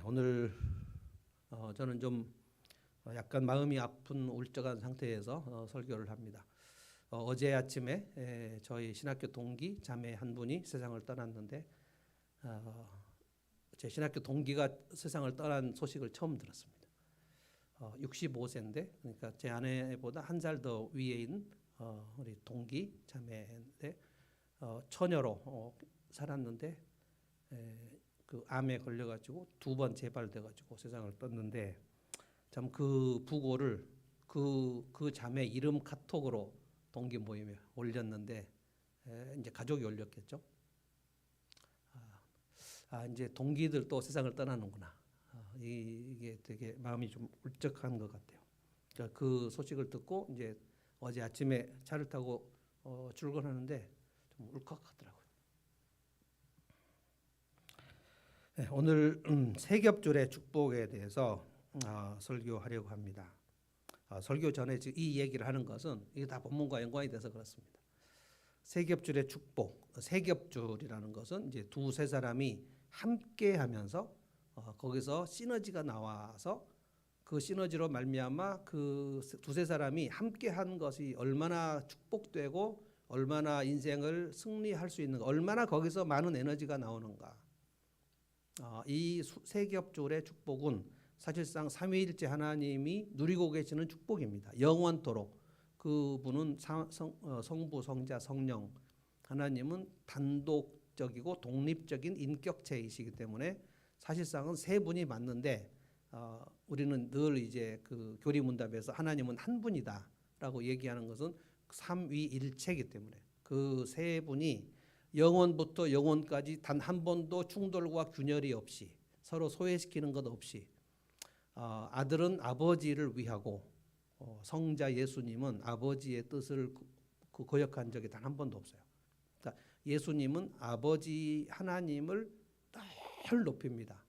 오늘 저는 좀 약간 마음이 아픈 울적한 상태에서 설교를 합니다. 어제 아침에 저희 신학교 동기 자매 한 분이 세상을 떠났는데 제 신학교 동기가 세상을 떠난 소식을 처음 들었습니다. 65세인데 그러니까 제 아내보다 한 살 더 위에 있는 우리 동기 자매인데 처녀로 살았는데 그 암에 걸려가지고 2번 재발돼가지고 세상을 떴는데 참 그 부고를 그 자매 이름 카톡으로 동기 모임에 올렸는데 이제 가족이 올렸겠죠. 이제 동기들도 세상을 떠나는구나. 이게 되게 마음이 좀 울적한 것 같아요. 그러니까 그 소식을 듣고 이제 어제 아침에 차를 타고 출근하는데 좀 울컥하더라고요. 네, 오늘 세겹줄의 축복에 대해서 설교하려고 합니다. 설교 전에 이 얘기를 하는 것은 이게 다 본문과 연관이 돼서 그렇습니다. 세겹줄의 축복, 세겹줄이라는 것은 이제 두세 사람이 함께하면서 거기서 시너지가 나와서 그 시너지로 말미암아 그 두세 사람이 함께한 것이 얼마나 축복되고 얼마나 인생을 승리할 수 있는가, 얼마나 거기서 많은 에너지가 나오는가. 이 세겹줄의 축복은 사실상 삼위일체 하나님이 누리고 계시는 축복입니다. 영원토록 그분은 성부, 성자, 성령 하나님은 단독적이고 독립적인 인격체이시기 때문에 사실상은 세 분이 맞는데 우리는 늘 이제 그 교리문답에서 하나님은 한 분이다라고 얘기하는 것은 삼위일체이기 때문에 그 세 분이 영원부터 영원까지 단 한 번도 충돌과 균열이 없이 서로 소외시키는 것 없이 아들은 아버지를 위하고 성자 예수님은 아버지의 뜻을 거역한 적이 단 한 번도 없어요. 그러니까 예수님은 아버지 하나님을 늘 높입니다.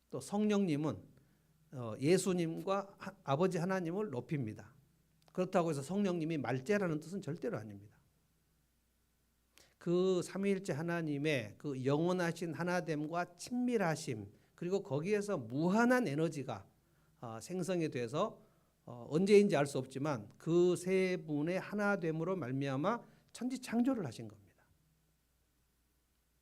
또 성령님은 예수님과 아버지 하나님을 높입니다. 그렇다고 해서 성령님이 말째라는 뜻은 절대로 아닙니다. 그 삼위일체 하나님의 그 영원하신 하나됨과 친밀하심 그리고 거기에서 무한한 에너지가 생성이 돼서 언제인지 알 수 없지만 그 세 분의 하나됨으로 말미암아 천지창조를 하신 겁니다.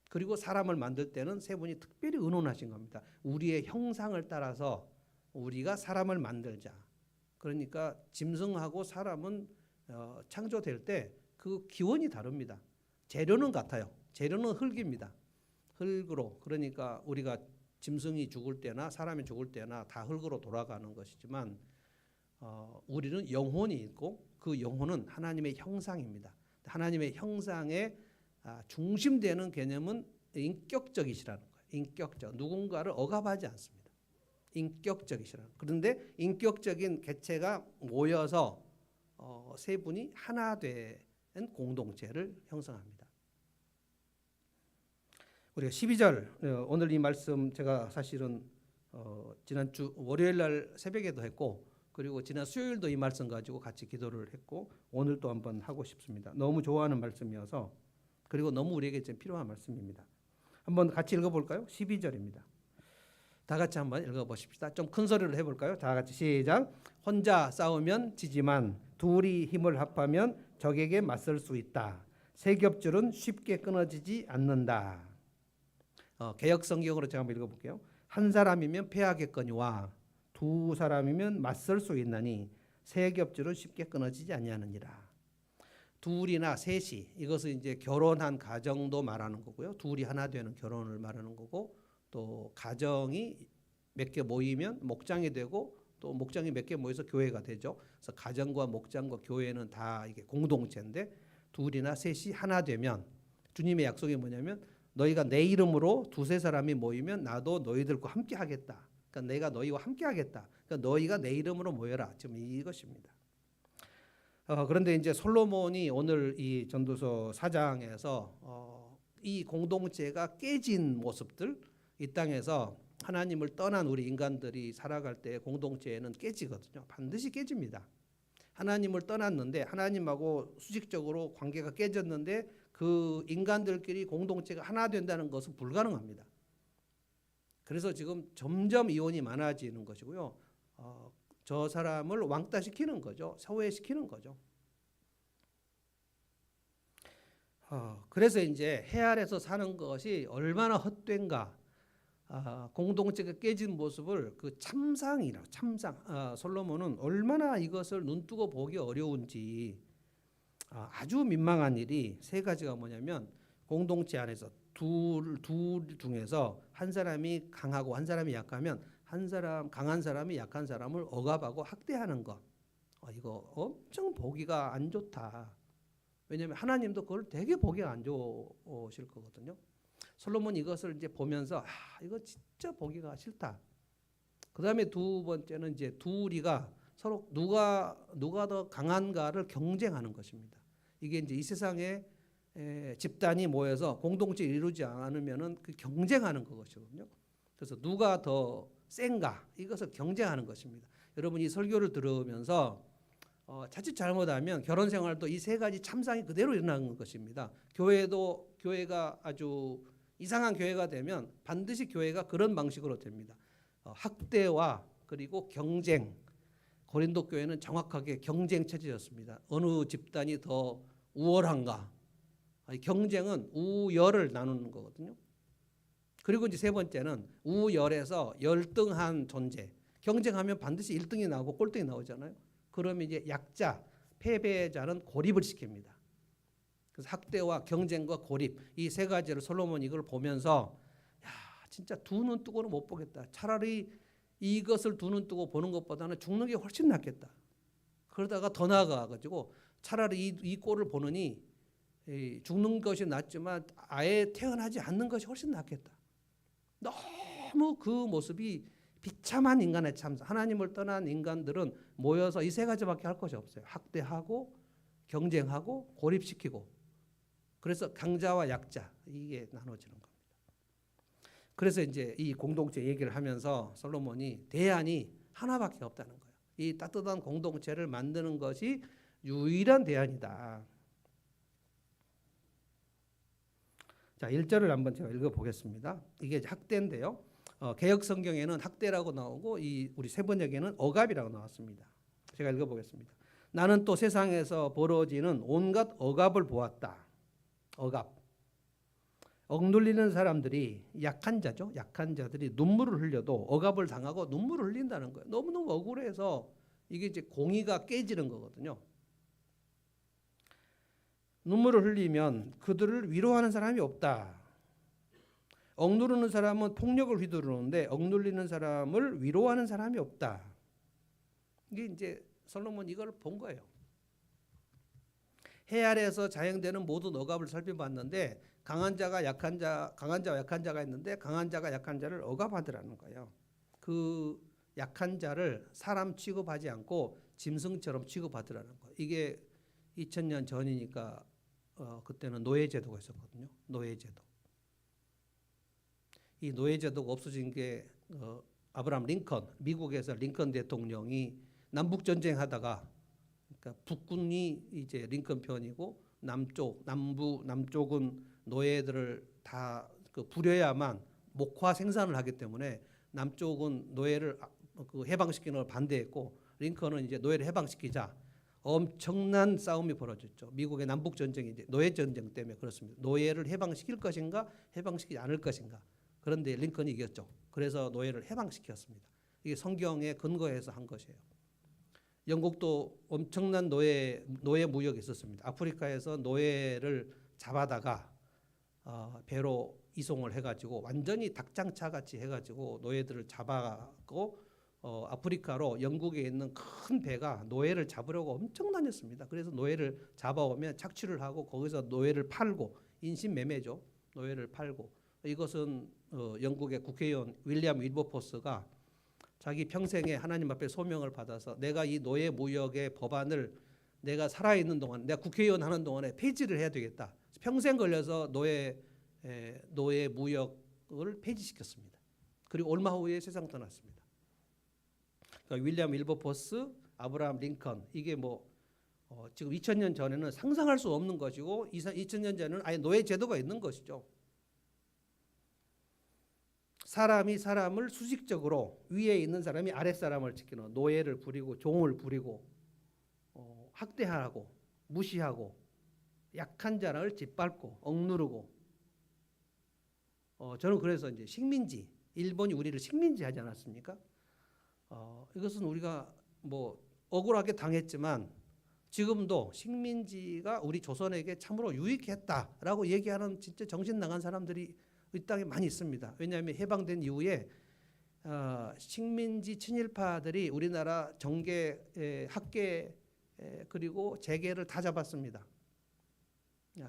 그리고 사람을 만들 때는 세 분이 특별히 의논하신 겁니다. 우리의 형상을 따라서 우리가 사람을 만들자. 그러니까 짐승하고 사람은 창조될 때 그 기원이 다릅니다. 재료는 같아요. 재료는 흙입니다. 흙으로 그러니까 우리가 짐승이 죽을 때나 사람이 죽을 때나 다 흙으로 돌아가는 것이지만 우리는 영혼이 있고 그 영혼은 하나님의 형상입니다. 하나님의 형상의 중심되는 개념은 인격적이시라는 거예요. 인격적. 누군가를 억압하지 않습니다. 인격적이시라는 거예요. 그런데 인격적인 개체가 모여서 세 분이 하나 된 공동체를 형성합니다. 우리가 12절 오늘 이 말씀 제가 사실은 지난주 월요일 날 새벽에도 했고 그리고 지난 수요일도 이 말씀 가지고 같이 기도를 했고 오늘도 한번 하고 싶습니다. 너무 좋아하는 말씀이어서 그리고 너무 우리에게 좀 필요한 말씀입니다. 한번 같이 읽어볼까요? 12절입니다. 다 같이 한번 읽어보십시다. 좀 큰 소리로 해볼까요? 다 같이 시작. 혼자 싸우면 지지만 둘이 힘을 합하면 적에게 맞설 수 있다. 세겹줄은 쉽게 끊어지지 않는다. 개역 성경으로 제가 한번 읽어볼게요. 한 사람이면 패하겠거니와 두 사람이면 맞설 수 있나니 세 겹줄은 쉽게 끊어지지 아니하느니라. 둘이나 셋이 이것은 이제 결혼한 가정도 말하는 거고요. 둘이 하나 되는 결혼을 말하는 거고 또 가정이 몇 개 모이면 목장이 되고 또 목장이 몇 개 모여서 교회가 되죠. 그래서 가정과 목장과 교회는 다 이게 공동체인데 둘이나 셋이 하나 되면 주님의 약속이 뭐냐면 너희가 내 이름으로 두세 사람이 모이면 나도 너희들과 함께 하겠다. 그러니까 내가 너희와 함께 하겠다. 그러니까 너희가 내 이름으로 모여라. 지금 이것입니다. 그런데 이제 솔로몬이 오늘 이 전도서 4장에서 이 공동체가 깨진 모습들 이 땅에서 하나님을 떠난 우리 인간들이 살아갈 때 공동체에는 깨지거든요. 반드시 깨집니다. 하나님을 떠났는데 하나님하고 수직적으로 관계가 깨졌는데 그 인간들끼리 공동체가 하나 된다는 것은 불가능합니다. 그래서 지금 점점 이혼이 많아지는 것이고요. 저 사람을 왕따시키는 거죠. 소외시키는 거죠. 그래서 이제 해 아래서 사는 것이 얼마나 헛된가, 공동체가 깨진 모습을 그 참상이라고 참상. 솔로몬은 얼마나 이것을 눈뜨고 보기 어려운지 아주 민망한 일이 세 가지가 뭐냐면 공동체 안에서 둘 중에서 한 사람이 강하고 한 사람이 약하면 한 사람 강한 사람이 약한 사람을 억압하고 학대하는 것. 이거 엄청 보기가 안 좋다. 왜냐하면 하나님도 그걸 되게 보기가 안 좋으실 거거든요. 솔로몬 이것을 이제 보면서 이거 진짜 보기가 싫다. 그 다음에 두 번째는 이제 둘이가 서로 누가 더 강한가를 경쟁하는 것입니다. 이게 이제 이 세상에 집단이 모여서 공동체를 이루지 않으면은 그 경쟁하는 것이거든요. 그래서 누가 더 센가 이것을 경쟁하는 것입니다. 여러분 이 설교를 들으면서 자칫 잘못하면 결혼 생활도 이 세 가지 참상이 그대로 일어나는 것입니다. 교회가 아주 이상한 교회가 되면 반드시 교회가 그런 방식으로 됩니다. 학대와 그리고 경쟁. 고린도 교회는 정확하게 경쟁 체제였습니다. 어느 집단이 더 우월한가. 경쟁은 우열을 나누는 거거든요. 그리고 이제 세 번째는 우열에서 열등한 존재. 경쟁하면 반드시 1등이 나오고 꼴등이 나오잖아요. 그러면 이제 약자, 패배자는 고립을 시킵니다. 그래서 학대와 경쟁과 고립 이 세 가지를 솔로몬 이걸 보면서 진짜 두 눈 뜨고는 못 보겠다. 차라리 이것을 두 눈 뜨고 보는 것보다는 죽는 게 훨씬 낫겠다. 그러다가 더 나아가가지고 차라리 이 꼴을 보느니 죽는 것이 낫지만 아예 태어나지 않는 것이 훨씬 낫겠다. 너무 그 모습이 비참한 인간의 참사. 하나님을 떠난 인간들은 모여서 이 세 가지밖에 할 것이 없어요. 학대하고 경쟁하고 고립시키고. 그래서 강자와 약자 이게 나눠지는 겁니다. 그래서 이제 이 공동체 얘기를 하면서 솔로몬이 대안이 하나밖에 없다는 거예요. 이 따뜻한 공동체를 만드는 것이 유일한 대안이다. 자, 1절을 한번 제가 읽어보겠습니다. 이게 학대인데요. 개역 성경에는 학대라고 나오고 우리 세번역에는 억압이라고 나왔습니다. 제가 읽어보겠습니다. 나는 또 세상에서 벌어지는 온갖 억압을 보았다. 억압. 억눌리는 사람들이 약한 자죠. 약한 자들이 눈물을 흘려도 억압을 당하고 눈물을 흘린다는 거예요. 너무너무 억울해서 이게 이제 공의가 깨지는 거거든요. 눈물을 흘리면 그들을 위로하는 사람이 없다. 억누르는 사람은 폭력을 휘두르는데 억눌리는 사람을 위로하는 사람이 없다. 이게 이제 솔로몬 이걸 본 거예요. 해 아래에서 자행되는 모든 억압을 살펴봤는데 강한 자와 약한 자가 있는데 강한 자가 약한 자를 억압하더라는 거예요. 그 약한 자를 사람 취급하지 않고 짐승처럼 취급하더라는 거예요. 이게 2000년 전이니까 그때는 노예제도가 있었거든요. 노예제도. 이 노예제도가 없어진 게 아브라함 링컨, 미국에서 링컨 대통령이 남북 전쟁하다가 그러니까 북군이 이제 링컨 편이고 남쪽은 노예들을 다 부려야만 목화 생산을 하기 때문에 남쪽은 노예를 해방시키는 걸 반대했고 링컨은 이제 노예를 해방시키자 엄청난 싸움이 벌어졌죠. 미국의 남북 전쟁이 이제 노예 전쟁 때문에 그렇습니다. 노예를 해방시킬 것인가, 해방시키지 않을 것인가. 그런데 링컨이 이겼죠. 그래서 노예를 해방시켰습니다. 이게 성경에 근거해서 한 것이에요. 영국도 엄청난 노예 무역이 있었습니다. 아프리카에서 노예를 잡아다가 배로 이송을 해가지고 완전히 닭장차 같이 해가지고 노예들을 잡아고 아프리카로 영국에 있는 큰 배가 노예를 잡으려고 엄청 다녔습니다. 그래서 노예를 잡아오면 착취를 하고 거기서 노예를 팔고 인신매매죠. 노예를 팔고 이것은 영국의 국회의원 윌리엄 윌버포스가 자기 평생에 하나님 앞에 소명을 받아서 내가 이 노예 무역의 법안을 내가 살아있는 동안 내가 국회의원 하는 동안에 폐지를 해야 되겠다. 평생 걸려서 노예 무역을 폐지시켰습니다. 그리고 얼마 후에 세상 떠났습니다. 그러니까 윌리엄 윌버포스, 아브라함 링컨 이게 지금 2000년 전에는 상상할 수 없는 것이고 2000년 전에는 아예 노예 제도가 있는 것이죠. 사람이 사람을 수직적으로 위에 있는 사람이 아랫 사람을 지키는 노예를 부리고 종을 부리고 학대하고 무시하고 약한 자를 짓밟고 억누르고 저는 그래서 이제 식민지 일본이 우리를 식민지 하지 않았습니까? 이것은 우리가 뭐 억울하게 당했지만 지금도 식민지가 우리 조선에게 참으로 유익했다라고 얘기하는 진짜 정신 나간 사람들이 이 땅에 많이 있습니다. 왜냐하면 해방된 이후에 식민지 친일파들이 우리나라 정계, 학계 그리고 재계를 다 잡았습니다.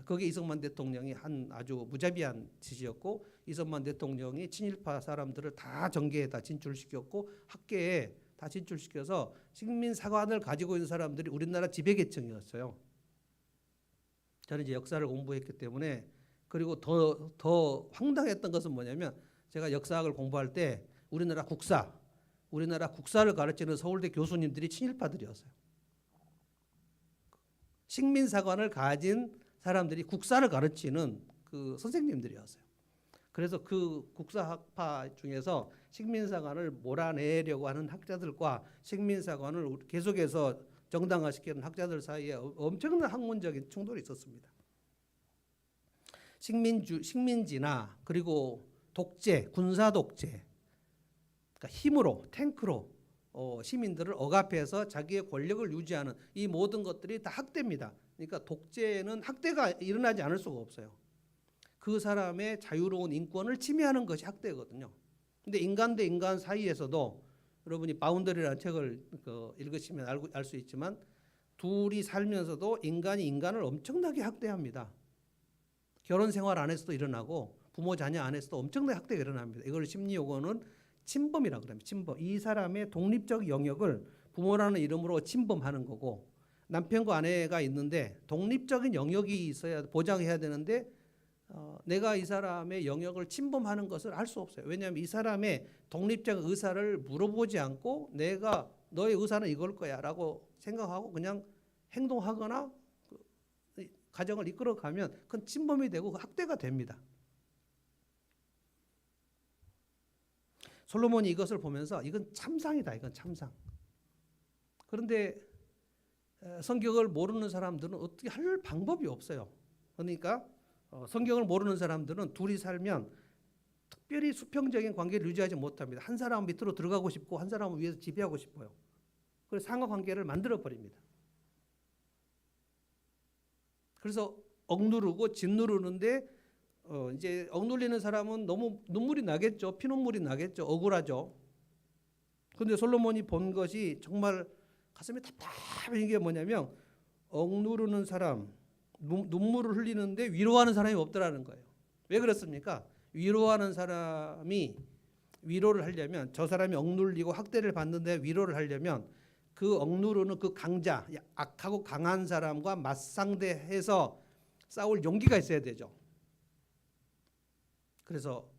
그게 이승만 대통령이 한 아주 무자비한 짓이었고 이승만 대통령이 친일파 사람들을 다 정계에다 진출시켰고 학계에 다 진출시켜서 식민사관을 가지고 있는 사람들이 우리나라 지배계층이었어요. 저는 이제 역사를 공부했기 때문에 그리고 더 황당했던 것은 뭐냐면 제가 역사학을 공부할 때 우리나라 국사를 가르치는 서울대 교수님들이 친일파들이었어요. 식민사관을 가진 사람들이 국사를 가르치는 그 선생님들이었어요. 그래서 그 국사학파 중에서 식민사관을 몰아내려고 하는 학자들과 식민사관을 계속해서 정당화시키는 학자들 사이에 엄청난 학문적인 충돌이 있었습니다. 식민지나 그리고 독재, 군사 독재, 그러니까 힘으로 탱크로 시민들을 억압해서 자기의 권력을 유지하는 이 모든 것들이 다 학대입니다. 그러니까 독재는 학대가 일어나지 않을 수가 없어요. 그 사람의 자유로운 인권을 침해하는 것이 학대거든요. 근데 인간 대 인간 사이에서도 여러분이 바운더리라는 책을 읽으시면 알 수 있지만 둘이 살면서도 인간이 인간을 엄청나게 학대합니다. 결혼 생활 안에서도 일어나고 부모 자녀 안에서도 엄청나게 학대가 일어납니다. 이걸 심리학원은 침범이라고 합니다. 침범. 이 사람의 독립적 영역을 부모라는 이름으로 침범하는 거고 남편과 아내가 있는데 독립적인 영역이 있어야 보장해야 되는데 내가 이 사람의 영역을 침범하는 것을 알 수 없어요. 왜냐하면 이 사람의 독립적 의사를 물어보지 않고 내가 너의 의사는 이걸 거야 라고 생각하고 그냥 행동하거나 가정을 이끌어가면 그건 침범이 되고 학대가 됩니다. 솔로몬이 이것을 보면서 이건 참상이다. 이건 참상. 그런데 성경을 모르는 사람들은 어떻게 할 방법이 없어요. 그러니까 성경을 모르는 사람들은 둘이 살면 특별히 수평적인 관계를 유지하지 못합니다. 한 사람은 밑으로 들어가고 싶고 한 사람은 위에서 지배하고 싶어요. 그래서 상호관계를 만들어버립니다. 그래서 억누르고 짓누르는데 이제 억눌리는 사람은 너무 눈물이 나겠죠. 피눈물이 나겠죠. 억울하죠. 그런데 솔로몬이 본 것이 정말 가슴이 답답한 게 뭐냐면 억누르는 사람, 눈물을 흘리는데 위로하는 사람이 없더라는 거예요. 왜 그렇습니까? 위로하는 사람이 위로를 하려면 저 사람이 억눌리고 학대를 받는데 위로를 하려면 그 억누르는 그 강자, 악하고 강한 사람과 맞상대해서 싸울 용기가 있어야 되죠. 그래서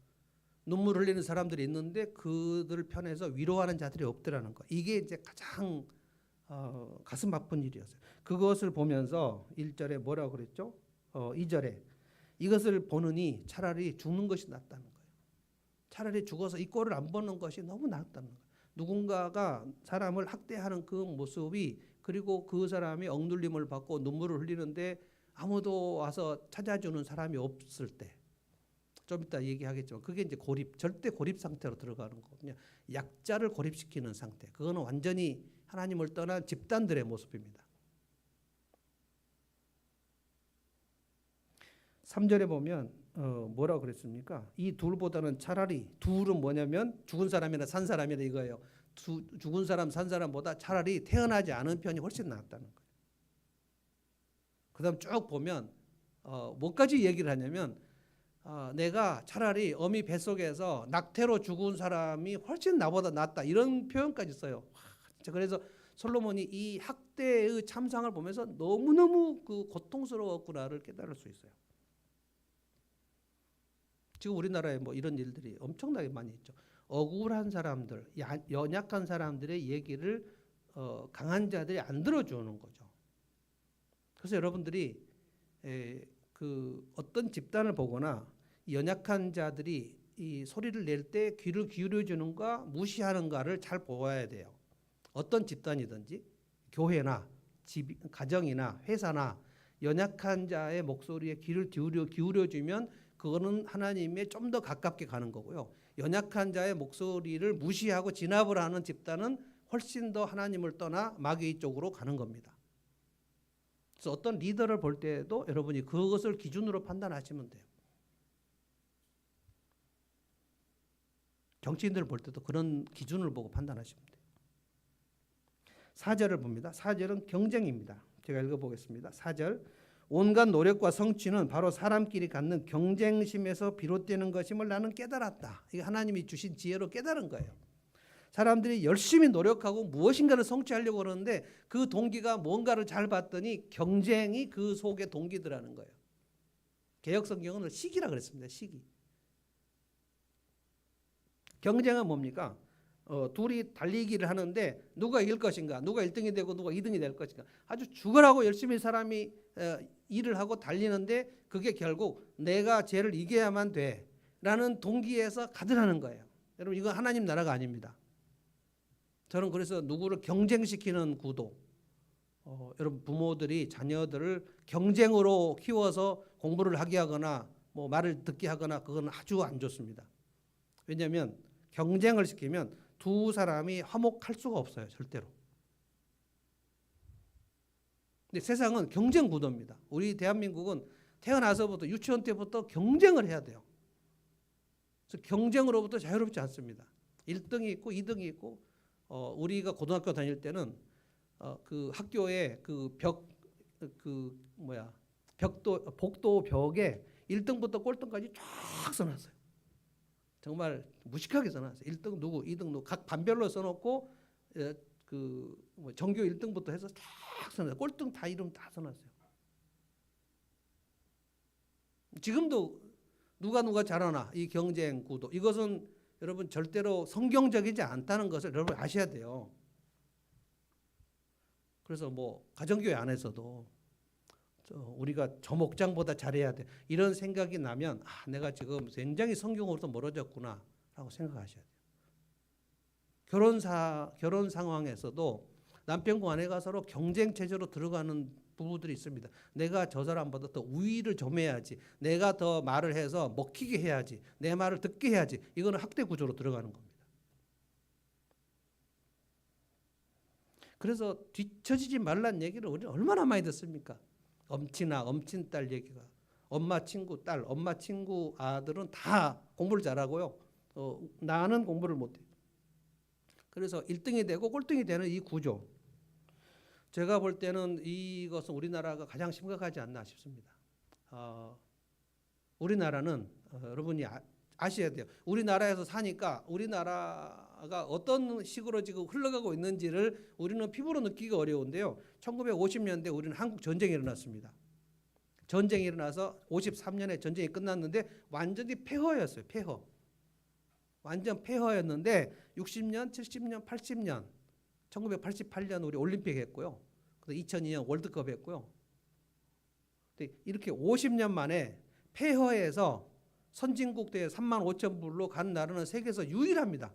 눈물 흘리는 사람들이 있는데 그들 편에서 위로하는 자들이 없더라는 거. 이게 이제 가장 가슴 아픈 일이었어요. 그것을 보면서 1절에 뭐라고 그랬죠? 2절에 이것을 보느니 차라리 죽는 것이 낫다는 거예요. 차라리 죽어서 이 꼴을 안 보는 것이 너무 낫다는 거예요. 누군가가 사람을 학대하는 그 모습이 그리고 그 사람이 억눌림을 받고 눈물을 흘리는데 아무도 와서 찾아주는 사람이 없을 때 좀 이따 얘기하겠지만 그게 이제 고립, 절대 고립 상태로 들어가는 거거든요. 약자를 고립시키는 상태. 그거는 완전히 하나님을 떠난 집단들의 모습입니다. 3절에 보면 뭐라고 그랬습니까? 이 둘보다는 차라리 둘은 뭐냐면 죽은 사람이나 산 사람이나 이거예요. 죽은 사람 산 사람보다 차라리 태어나지 않은 편이 훨씬 낫다는 거예요. 그 다음 쭉 보면 뭐까지 얘기를 하냐면 내가 차라리 어미 뱃속에서 낙태로 죽은 사람이 훨씬 나보다 낫다 이런 표현까지 써요. 그래서 솔로몬이 이 학대의 참상을 보면서 너무너무 그 고통스러웠구나를 깨달을 수 있어요. 지금 우리나라에 뭐 이런 일들이 엄청나게 많이 있죠. 억울한 사람들, 연약한 사람들의 얘기를 강한 자들이 안 들어주는 거죠. 그래서 여러분들이 그 어떤 집단을 보거나 연약한 자들이 이 소리를 낼 때 귀를 기울여 주는가 무시하는가를 잘 보아야 돼요. 어떤 집단이든지 교회나 가정이나 회사나 연약한 자의 목소리에 귀를 기울여 주면 그거는 하나님에 좀 더 가깝게 가는 거고요. 연약한 자의 목소리를 무시하고 진압을 하는 집단은 훨씬 더 하나님을 떠나 마귀 쪽으로 가는 겁니다. 그래서 어떤 리더를 볼 때도 여러분이 그것을 기준으로 판단하시면 돼요. 정치인들을 볼 때도 그런 기준을 보고 판단하시면 돼요. 4절을 봅니다. 4절은 경쟁입니다. 제가 읽어보겠습니다. 4절, 온갖 노력과 성취는 바로 사람끼리 갖는 경쟁심에서 비롯되는 것임을 나는 깨달았다. 이게 하나님이 주신 지혜로 깨달은 거예요. 사람들이 열심히 노력하고 무엇인가를 성취하려고 그러는데 그 동기가 뭔가를 잘 봤더니 경쟁이 그 속의 동기더라는 거예요. 개역성경은 시기라 그랬습니다. 시기. 경쟁은 뭡니까? 둘이 달리기를 하는데 누가 이길 것인가, 누가 1등이 되고 누가 2등이 될 것인가. 아주 죽으라고 열심히 사람이 일을 하고 달리는데 그게 결국 내가 쟤를 이겨야만 돼라는 동기에서 가득하는 거예요. 여러분, 이건 하나님 나라가 아닙니다. 저는 그래서 누구를 경쟁시키는 구도, 여러분 부모들이 자녀들을 경쟁으로 키워서 공부를 하게 하거나 뭐 말을 듣게 하거나 그건 아주 안 좋습니다. 왜냐하면 경쟁을 시키면 두 사람이 화목할 수가 없어요. 절대로. 근데 세상은 경쟁 구도입니다. 우리 대한민국은 태어나서부터 유치원 때부터 경쟁을 해야 돼요. 그래서 경쟁으로부터 자유롭지 않습니다. 1등이 있고 2등이 있고 우리가 고등학교 다닐 때는 그 학교에 복도 벽에 1등부터 꼴등까지 쫙 써놨어요. 정말 무식하게 써놨어요. 1등 누구, 2등 누구 각 반별로 써놓고 전교 1등부터 해서 쫙 써놨어요. 꼴등 다 이름 다 써놨어요. 지금도 누가 잘하나 이 경쟁 구도, 이것은 여러분 절대로 성경적이지 않다는 것을 여러분 아셔야 돼요. 그래서 뭐 가정교회 안에서도 우리가 저 목장보다 잘해야 돼 이런 생각이 나면 내가 지금 굉장히 성경으로부터 멀어졌구나 라고 생각하셔야 돼요. 결혼 상황에서도 남편과 아내가 서로 경쟁 체제로 들어가는 부부들이 있습니다. 내가 저 사람보다 더 우위를 점해야지, 내가 더 말을 해서 먹히게 해야지, 내 말을 듣게 해야지. 이거는 학대 구조로 들어가는 겁니다. 그래서 뒤처지지 말란 얘기를 우리는 얼마나 많이 듣습니까? 엄친아, 엄친딸 얘기가. 엄마 친구 딸, 엄마 친구 아들은 다 공부를 잘하고요. 나는 공부를 못해. 그래서 1등이 되고 꼴등이 되는 이 구조. 제가 볼 때는 이것은 우리나라가 가장 심각하지 않나 싶습니다. 우리나라는 여러분이 아셔야 돼요. 우리나라에서 사니까 우리나라가 어떤 식으로 지금 흘러가고 있는지를 우리는 피부로 느끼기 어려운데요. 1950년대 우리는 한국 전쟁이 일어났습니다. 전쟁이 일어나서 53년에 전쟁이 끝났는데 완전히 폐허였어요. 폐허. 완전 폐허였는데 60년, 70년, 80년 1988년 우리 올림픽 했고요. 2002년 월드컵 했고요. 이렇게 50년 만에 폐허에서 선진국 대회 35,000불로 간 나라는 세계에서 유일합니다.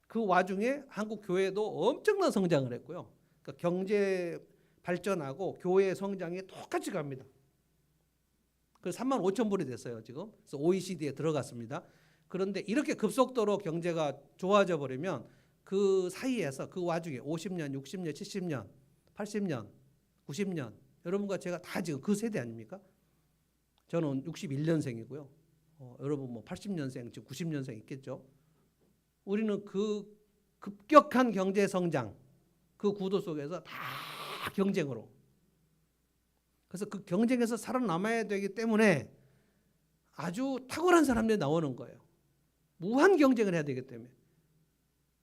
그 와중에 한국 교회도 엄청난 성장을 했고요. 그러니까 경제 발전하고 교회 성장이 똑같이 갑니다. 그래서 35,000불이 됐어요, 지금. 그래서 OECD에 들어갔습니다. 그런데 이렇게 급속도로 경제가 좋아져 버리면 그 사이에서 그 와중에 50년, 60년, 70년, 80년, 90년 여러분과 제가 다 지금 그 세대 아닙니까? 저는 61년생이고요. 여러분 뭐 80년생, 지금 90년생 있겠죠. 우리는 그 급격한 경제 성장 그 구도 속에서 다 경쟁으로. 그래서 그 경쟁에서 살아남아야 되기 때문에 아주 탁월한 사람들이 나오는 거예요. 무한 경쟁을 해야 되기 때문에.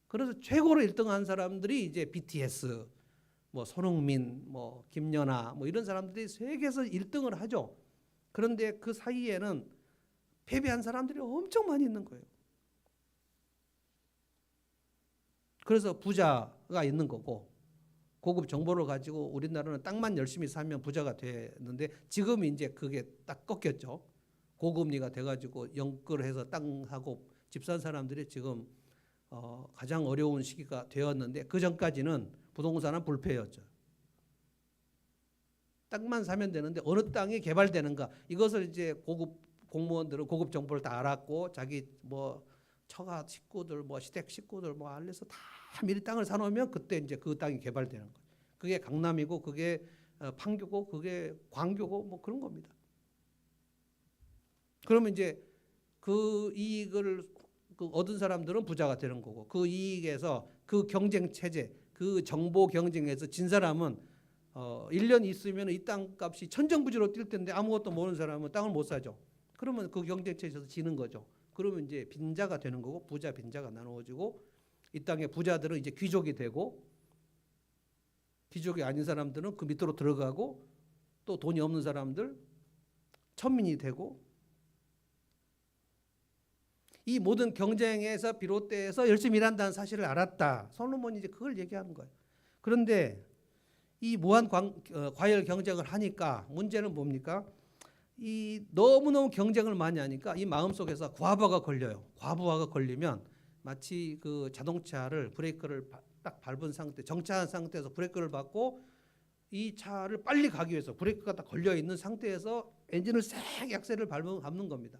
그래서 최고로 1등한 사람들이 이제 BTS, 뭐 손흥민, 뭐 김연아, 뭐 이런 사람들이 세계에서 1등을 하죠. 그런데 그 사이에는 패배한 사람들이 엄청 많이 있는 거예요. 그래서 부자가 있는 거고 고급 정보를 가지고 우리나라는 땅만 열심히 살면 부자가 되는데 지금 이제 그게 딱 꺾였죠. 고금리가 돼가지고 연끌해서 땅하고 집 산 사람들이 지금 가장 어려운 시기가 되었는데 그 전까지는 부동산은 불패였죠. 땅만 사면 되는데 어느 땅이 개발되는가 이것을 이제 고급 공무원들은 고급 정보를 다 알았고 자기 뭐 처가 식구들 뭐 시댁 식구들 뭐 알려서 다 미리 땅을 사놓으면 그때 이제 그 땅이 개발되는 거예요. 그게 강남이고 그게 판교고 그게 광교고 뭐 그런 겁니다. 그러면 이제 그 이익을 얻은 사람들은 부자가 되는 거고 그 이익에서 그 경쟁 체제 그 정보 경쟁에서 진 사람은 1년 있으면 이 땅값이 천정부지로 뛸 텐데 아무것도 모르는 사람은 땅을 못 사죠. 그러면 그 경쟁 체제에서 지는 거죠. 그러면 이제 빈자가 되는 거고 부자 빈자가 나누어지고 이 땅의 부자들은 이제 귀족이 되고 귀족이 아닌 사람들은 그 밑으로 들어가고 또 돈이 없는 사람들 천민이 되고 이 모든 경쟁에서 비롯돼서 열심히 일한다는 사실을 알았다. 솔로몬이 이제 그걸 얘기하는 거예요. 그런데 이 무한 과열 경쟁을 하니까 문제는 뭡니까? 이 너무너무 경쟁을 많이 하니까 이 마음속에서 과부하가 걸려요. 과부하가 걸리면 마치 그 자동차를 브레이크를 딱 밟은 상태, 정차한 상태에서 브레이크를 밟고 이 차를 빨리 가기 위해서 브레이크가 딱 걸려 있는 상태에서 엔진을 싹 약세를 밟는 겁니다.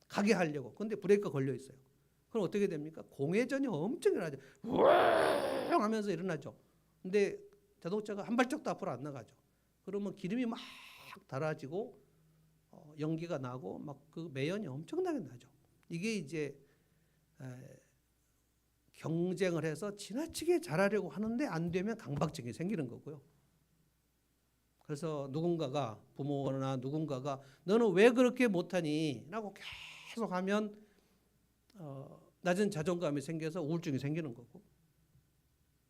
가게 하려고. 근데 브레이크가 걸려 있어요. 그럼 어떻게 됩니까? 공회전이 엄청 일어나죠. 우왕 하면서 일어나죠. 근데 자동차가 한 발짝도 앞으로 안 나가죠. 그러면 기름이 막 달아지고 연기가 나고 막 그 매연이 엄청나게 나죠. 이게 이제 경쟁을 해서 지나치게 잘하려고 하는데 안 되면 강박증이 생기는 거고요. 그래서 누군가가 부모나 누군가가 너는 왜 그렇게 못하니? 라고 계속 하면 낮은 자존감이 생겨서 우울증이 생기는 거고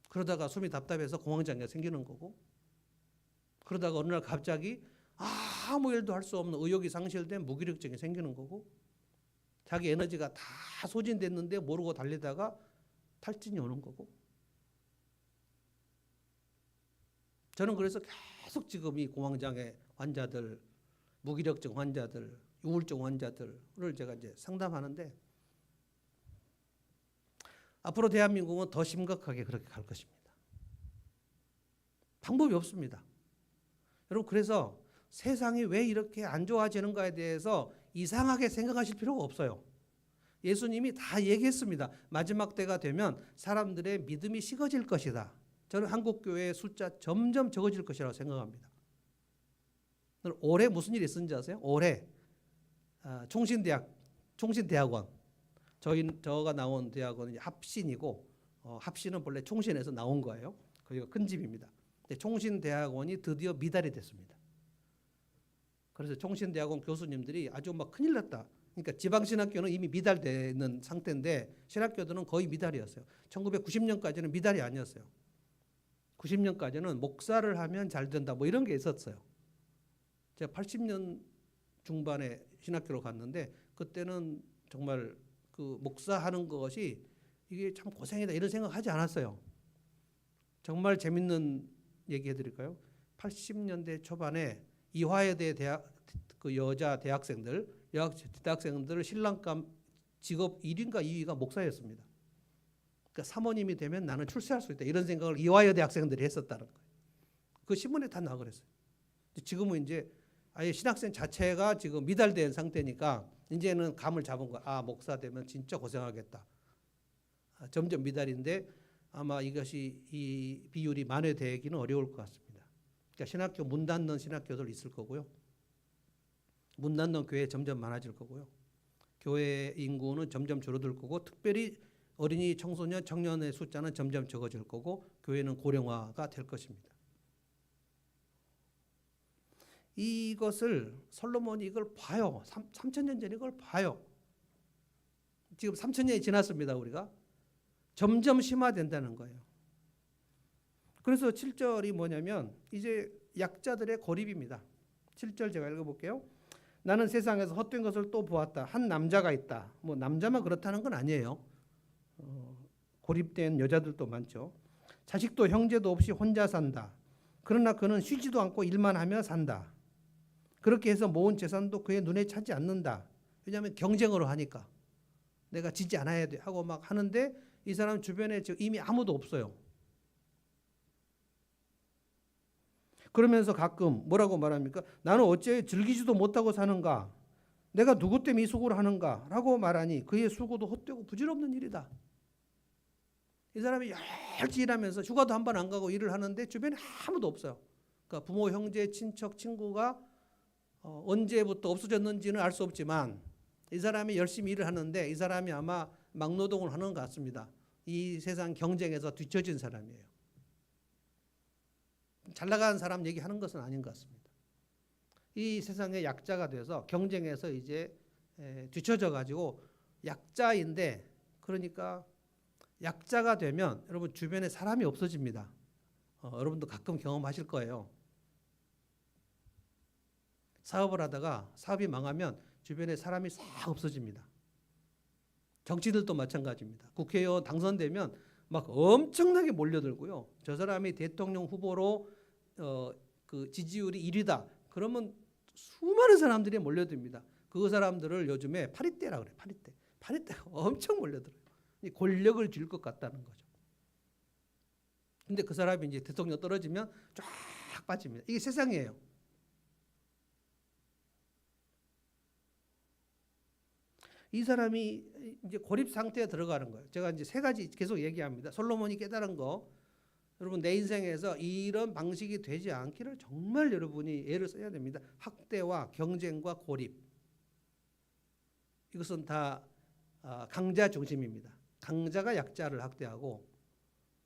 그러다가 숨이 답답해서 공황장애가 생기는 거고 그러다가 어느 날 갑자기 아무 일도 할 수 없는 의욕이 상실된 무기력증이 생기는 거고 자기 에너지가 다 소진됐는데 모르고 달리다가 탈진이 오는 거고 저는 그래서 계속 지금 이 공황장애 환자들, 무기력증 환자들, 우울증 환자들을 제가 이제 상담하는데 앞으로 대한민국은 더 심각하게 그렇게 갈 것입니다. 방법이 없습니다. 여러분 그래서 세상이 왜 이렇게 안 좋아지는가에 대해서 이상하게 생각하실 필요가 없어요. 예수님이 다 얘기했습니다. 마지막 때가 되면 사람들의 믿음이 식어질 것이다. 저는 한국교회의 숫자 점점 적어질 것이라고 생각합니다. 올해 무슨 일이 있었는지 아세요? 올해 총신대학원 저가 나온 대학원은 합신이고 합신은 본래 총신에서 나온 거예요. 거기가 큰 집입니다. 총신대학원이 드디어 미달이 됐습니다. 그래서 총신대학원 교수님들이 아주 막 큰일 났다. 그러니까 지방신학교는 이미 미달되는 상태인데 신학교들은 거의 미달이었어요. 1990년까지는 미달이 아니었어요. 90년까지는 목사를 하면 잘 된다 뭐 이런 게 있었어요. 제가 80년 중반에 신학교로 갔는데 그때는 정말 그 목사하는 것이 이게 참 고생이다 이런 생각하지 않았어요. 정말 재밌는 얘기 해드릴까요? 80년대 초반에 이화여대 그 여자 대학생들을 신랑감 직업 1위인가 2위가 목사였습니다. 그러니까 사모님이 되면 나는 출세할 수 있다 이런 생각을 이화여대 학생들이 했었다는 거예요. 그 신문에 다 나와 그랬어요. 지금은 이제 아예 신학생 자체가 지금 미달된 상태니까 이제는 감을 잡은 거야. 아 목사 되면 진짜 고생하겠다. 점점 미달인데 아마 이것이 이 비율이 만회되기는 어려울 것 같습니다. 그러니까 신학교 문 닫는 신학교들 있을 거고요. 문 닫는 교회 점점 많아질 거고요. 교회 인구는 점점 줄어들 거고 특별히 어린이, 청소년, 청년의 숫자는 점점 적어질 거고 교회는 고령화가 될 것입니다. 이것을 솔로몬이 이걸 봐요. 3,000년 전에 이걸 봐요. 지금 3,000년이 지났습니다. 우리가. 점점 심화된다는 거예요. 그래서 7절이 뭐냐면 이제 약자들의 고립입니다. 7절 제가 읽어볼게요. 나는 세상에서 헛된 것을 또 보았다. 한 남자가 있다. 뭐 남자만 그렇다는 건 아니에요. 고립된 여자들도 많죠. 자식도 형제도 없이 혼자 산다. 그러나 그는 쉬지도 않고 일만 하며 산다. 그렇게 해서 모은 재산도 그의 눈에 차지 않는다. 왜냐하면 경쟁으로 하니까 내가 지지 않아야 돼 하고 막 하는데 이 사람 주변에 지금 이미 아무도 없어요. 그러면서 가끔 뭐라고 말합니까? 나는 어째 즐기지도 못하고 사는가? 내가 누구 때문에 이 수고를 하는가? 라고 말하니 그의 수고도 헛되고 부질없는 일이다. 이 사람이 열심히 일하면서 휴가도 한 번 안 가고 일을 하는데 주변에 아무도 없어요. 그러니까 부모, 형제, 친척, 친구가 언제부터 없어졌는지는 알 수 없지만 이 사람이 열심히 일을 하는데 이 사람이 아마 막노동을 하는 것 같습니다. 이 세상 경쟁에서 뒤처진 사람이에요. 잘 나가는 사람 얘기하는 것은 아닌 것 같습니다. 이 세상의 약자가 돼서 경쟁에서 이제 뒤처져 가지고 약자인데 그러니까 약자가 되면 여러분 주변에 사람이 없어집니다. 여러분도 가끔 경험하실 거예요. 사업을 하다가 사업이 망하면 주변에 사람이 싹 없어집니다. 정치들도 마찬가지입니다. 국회의원 당선되면 막 엄청나게 몰려들고요. 저 사람이 대통령 후보로 그 지지율이 1위다. 그러면 수많은 사람들이 몰려듭니다. 그 사람들을 요즘에 파리떼라 그래요. 파리떼. 파리떼가 엄청 몰려들어요. 권력을 줄 것 같다는 거죠. 근데 그 사람이 이제 대통령 떨어지면 쫙 빠집니다. 이게 세상이에요. 이 사람이 이제 고립 상태에 들어가는 거예요. 제가 이제 세 가지 계속 얘기합니다. 솔로몬이 깨달은 거. 여러분 내 인생에서 이런 방식이 되지 않기를 정말 여러분이 애를 써야 됩니다. 학대와 경쟁과 고립. 이것은 다 강자 중심입니다. 강자가 약자를 학대하고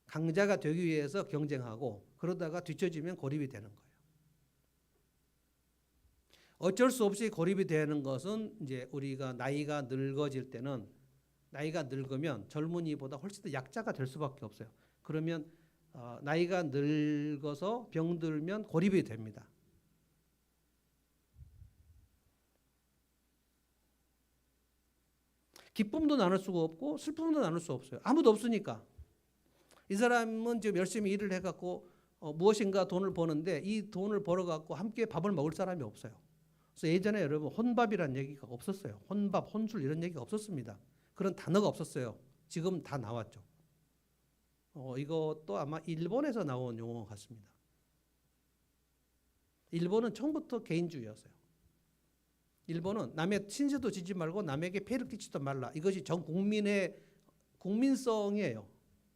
강자가 되기 위해서 경쟁하고 그러다가 뒤처지면 고립이 되는 거예요. 어쩔 수 없이 고립이 되는 것은 이제 우리가 나이가 늙어질 때는 나이가 늙으면 젊은이보다 훨씬 더 약자가 될 수밖에 없어요. 그러면 나이가 늙어서 병들면 고립이 됩니다. 기쁨도 나눌 수가 없고 슬픔도 나눌 수 없어요. 아무도 없으니까. 이 사람은 지금 열심히 일을 해갖고 무엇인가 돈을 버는데 이 돈을 벌어갖고 함께 밥을 먹을 사람이 없어요. 그래서 예전에 여러분 혼밥이라는 얘기가 없었어요. 혼밥, 혼술 이런 얘기가 없었습니다. 그런 단어가 없었어요. 지금 다 나왔죠. 이것도 아마 일본에서 나온 용어 같습니다. 일본은 처음부터 개인주의였어요. 일본은 남의 신세도 지지 말고 남에게 폐를 끼치지 말라. 이것이 전 국민의 국민성이에요.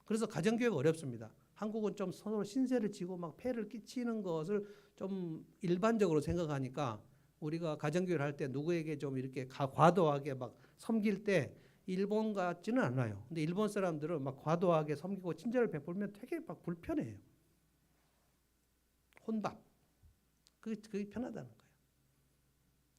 그래서 가정교육 어렵습니다. 한국은 좀 서로 신세를 지고 막 폐를 끼치는 것을 좀 일반적으로 생각하니까 우리가 가정교육을 할 때 누구에게 좀 이렇게 과도하게 막 섬길 때 일본 같지는 않아요. 근데 일본 사람들은 막 과도하게 섬기고 친절을 베풀면 되게 막 불편해요. 혼밥. 그게 편하다는 거예요.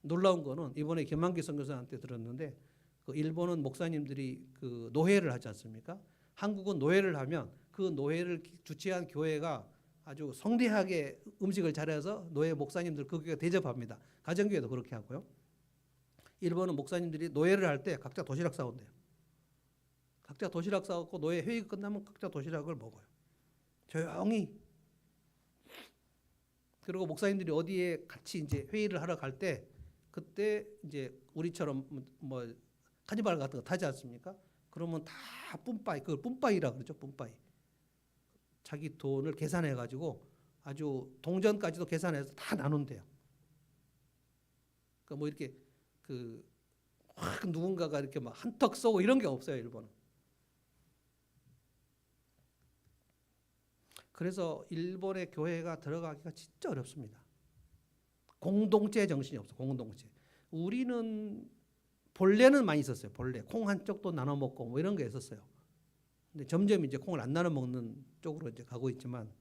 놀라운 거는 이번에 김만기 선교사한테 들었는데 그 일본은 목사님들이 그 노회를 하지 않습니까? 한국은 노회를 하면 그 노회를 주최한 교회가 아주 성대하게 음식을 차려서 노회 목사님들 그 교회 대접합니다. 가정교회도 그렇게 하고요. 일본은 목사님들이 노회를 할 때 각자 도시락 싸온대요. 각자 도시락 싸갖고 노회 회의가 끝나면 각자 도시락을 먹어요. 조용히. 그리고 목사님들이 어디에 같이 이제 회의를 하러 갈 때 그때 이제 우리처럼 뭐 카니발 같은 거 타지 않습니까? 그러면 다 뿜빠이, 그걸 뿜빠이라 그러죠. 뿜빠이. 자기 돈을 계산해 가지고 아주 동전까지도 계산해서 다 나눈대요. 그러니까 뭐 이렇게 그 확 누군가가 이렇게 막 한턱 쏘고 이런 게 없어요, 일본은. 그래서 일본의 교회가 들어가기가 진짜 어렵습니다. 공동체 정신이 없어. 공동체. 우리는 본래는 많이 있었어요. 본래 콩 한 쪽도 나눠 먹고 뭐 이런 게 있었어요. 근데 점점 이제 콩을 안 나눠 먹는 쪽으로 이제 가고 있지만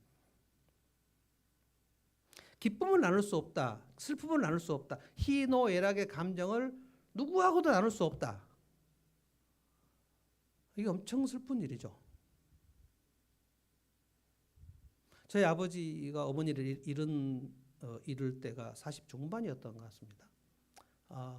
기쁨을 나눌 수 없다. 슬픔을 나눌 수 없다. 희노애락의 감정을 누구하고도 나눌 수 없다. 이게 엄청 슬픈 일이죠. 저희 아버지가 어머니를 잃을 때가 40 중반이었던 것 같습니다.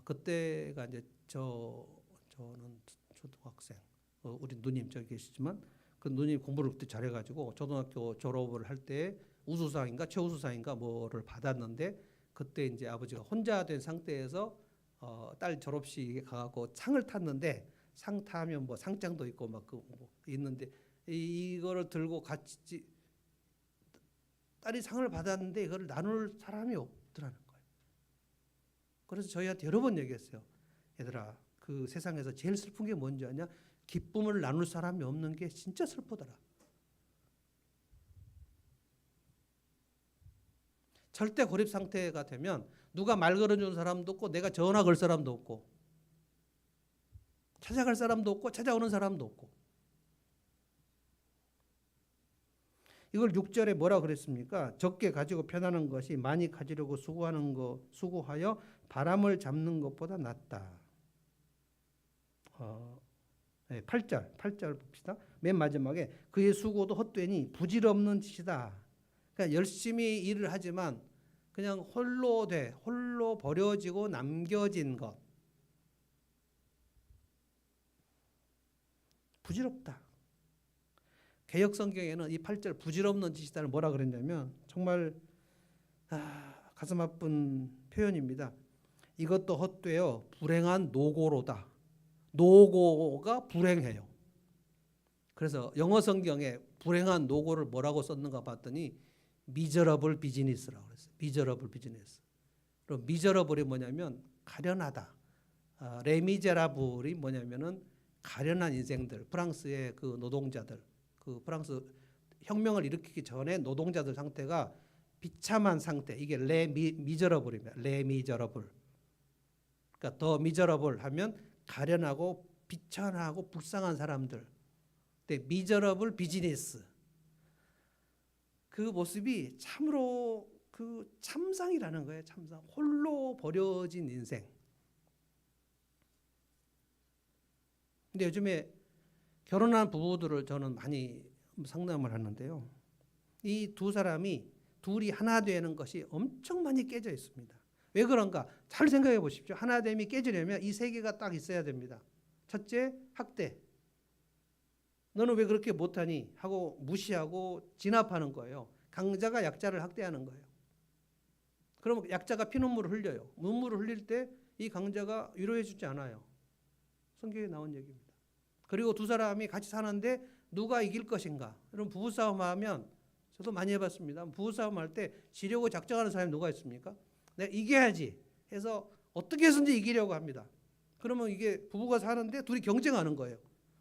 그때가 이제 저는 초등학생, 우리 누님 저기 계시지만 그 누님 공부를 그때 잘해가지고 초등학교 졸업을 할 때 우수상인가 최우수상인가 뭐를 받았는데 그때 이제 아버지가 혼자 된 상태에서 딸 졸업식에 가고 상을 탔는데 상 타면 뭐 상장도 있고 막 뭐 있는데 이거를 들고 같이 딸이 상을 받았는데 이걸 나눌 사람이 없더라는 거예요. 그래서 저희한테 여러 번 얘기했어요. 얘들아, 그 세상에서 제일 슬픈 게 뭔지 아냐? 기쁨을 나눌 사람이 없는 게 진짜 슬프더라. 절대 고립 상태가 되면 누가 말 걸어주는 사람도 없고 내가 전화 걸 사람도 없고 찾아갈 사람도 없고 찾아오는 사람도 없고. 이걸 6절에 뭐라 그랬습니까? 적게 가지고 편하는 것이 많이 가지려고 수고하여 바람을 잡는 것보다 낫다. 8절 봅시다. 맨 마지막에 그의 수고도 헛되니 부질없는 짓이다. 그러니까 열심히 일을 하지만 그냥 홀로 버려지고 남겨진 것. 부질없다. 개역 성경에는 이 8절 부질없는 짓이다를 뭐라 그랬냐면 정말 가슴 아픈 표현입니다. 이것도 헛되어 불행한 노고로다. 노고가 불행해요. 그래서 영어 성경에 불행한 노고를 뭐라고 썼는가 봤더니 miserable business라고 그랬어요. miserable business. 그럼 miserable이 뭐냐면 가련하다. 레미제라블이 뭐냐면은 가련한 인생들. 프랑스의 그 노동자들. 그 프랑스 혁명을 일으키기 전에 노동자들 상태가 비참한 상태. 이게 미저러블입니다. 레미저러블. 그러니까 더 미저러블 하면 가련하고 비천하고 불쌍한 사람들. 근데 미저러블 비즈니스. 그 모습이 참으로 그 참상이라는 거예요. 참상. 홀로 버려진 인생. 근데 요즘에 결혼한 부부들을 저는 많이 상담을 하는데요. 이 두 사람이 둘이 하나 되는 것이 엄청 많이 깨져 있습니다. 왜 그런가? 잘 생각해 보십시오. 하나됨이 깨지려면 이 세 개가 딱 있어야 됩니다. 첫째, 학대. 너는 왜 그렇게 못하니? 하고 무시하고 진압하는 거예요. 강자가 약자를 학대하는 거예요. 그러면 약자가 피눈물을 흘려요. 눈물을 흘릴 때 이 강자가 위로해 주지 않아요. 성경에 나온 얘기입니다. 그리고 두 사람이 같이 사는데 누가 이길 것인가? 이런 부부싸움 하면 저도 많이 해봤습니다. 부부싸움 할 때 지려고 작정하는 사람이 누가 있습니까? 내가 이겨야지 해서 어떻게 해서든지 이기려고 합니다. 그러면 이게 부부가 사는데 둘이 경쟁하는 거예요.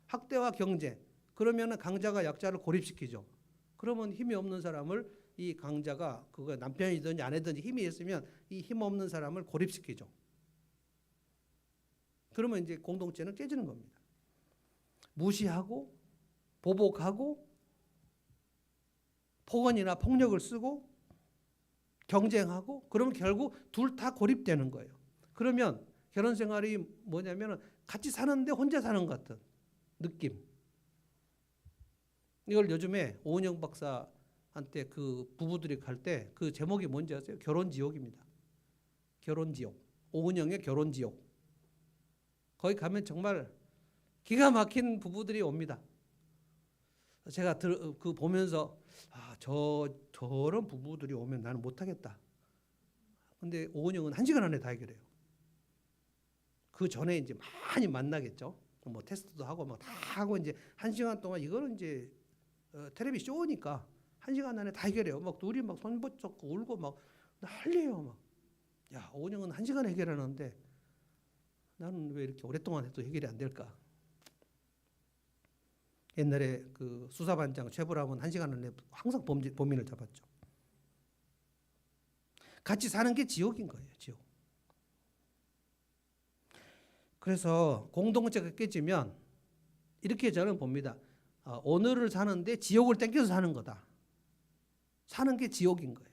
학대와 경쟁. 그러면 강자가 약자를 고립시키죠. 그러면 힘이 없는 사람을 이 강자가 그거 남편이든지 아내든지 힘이 있으면 이 힘 없는 사람을 고립시키죠. 그러면 이제 공동체는 깨지는 겁니다. 무시하고 보복하고 폭언이나 폭력을 쓰고 경쟁하고 그러면 결국 둘 다 고립되는 거예요. 그러면 결혼 생활이 뭐냐면 같이 사는데 혼자 사는 것 같은 느낌. 이걸 요즘에 오은영 박사한테 그 부부들이 갈 때 그 제목이 뭔지 아세요? 결혼지옥입니다. 결혼지옥. 오은영의 결혼지옥. 거기 가면 정말 기가 막힌 부부들이 옵니다. 제가 그 보면서 저런 부부들이 오면 나는 못하겠다. 근데 오은영은 1시간 안에 다 해결해요. 그 전에 이제 많이 만나겠죠. 뭐 테스트도 하고 막 다 하고 이제 1시간 동안 이거는 이제 텔레비 쇼니까 1시간 안에 다 해결해요. 막 둘이 막 손 붙잡고 울고 막 난리예요. 막. 야, 오은영은 1시간에 해결하는데 나는 왜 이렇게 오랫동안 해도 해결이 안 될까? 옛날에 그 수사반장 최불암은 1시간 안에 항상 범인을 잡았죠. 같이 사는 게 지옥인 거예요. 지옥. 그래서 공동체가 깨지면 이렇게 저는 봅니다. 오늘을 사는데 지옥을 땡겨서 사는 거다. 사는 게 지옥인 거예요.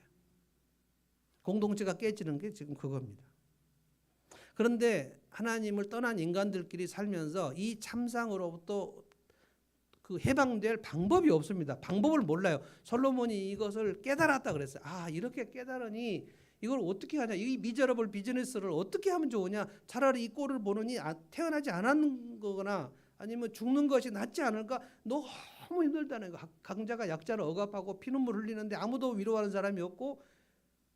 공동체가 깨지는 게 지금 그겁니다. 그런데 하나님을 떠난 인간들끼리 살면서 이 참상으로부터 그 해방될 방법이 없습니다. 방법을 몰라요. 솔로몬이 이것을 깨달았다 그랬어요. 이렇게 깨달으니 이걸 어떻게 하냐? 이 미저러블 비즈니스를 어떻게 하면 좋으냐? 차라리 이 꼴을 보느니 태어나지 않은 거거나 아니면 죽는 것이 낫지 않을까? 너무 힘들다는 거. 강자가 약자를 억압하고 피눈물 흘리는데 아무도 위로하는 사람이 없고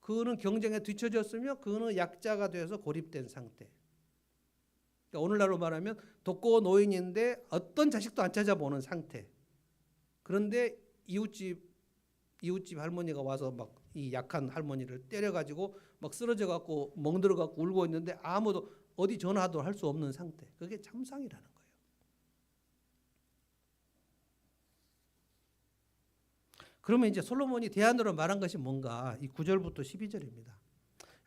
그는 경쟁에 뒤처졌으며 그는 약자가 되어서 고립된 상태. 그러니까 오늘날로 말하면 독거 노인인데 어떤 자식도 안 찾아보는 상태. 그런데 이웃집 할머니가 와서 막 이 약한 할머니를 때려가지고 막 쓰러져갖고 멍들어갖고 울고 있는데 아무도 어디 전화도 할 수 없는 상태. 그게 참상이라는 거예요. 그러면 이제 솔로몬이 대안으로 말한 것이 뭔가 이 9절부터 12절입니다.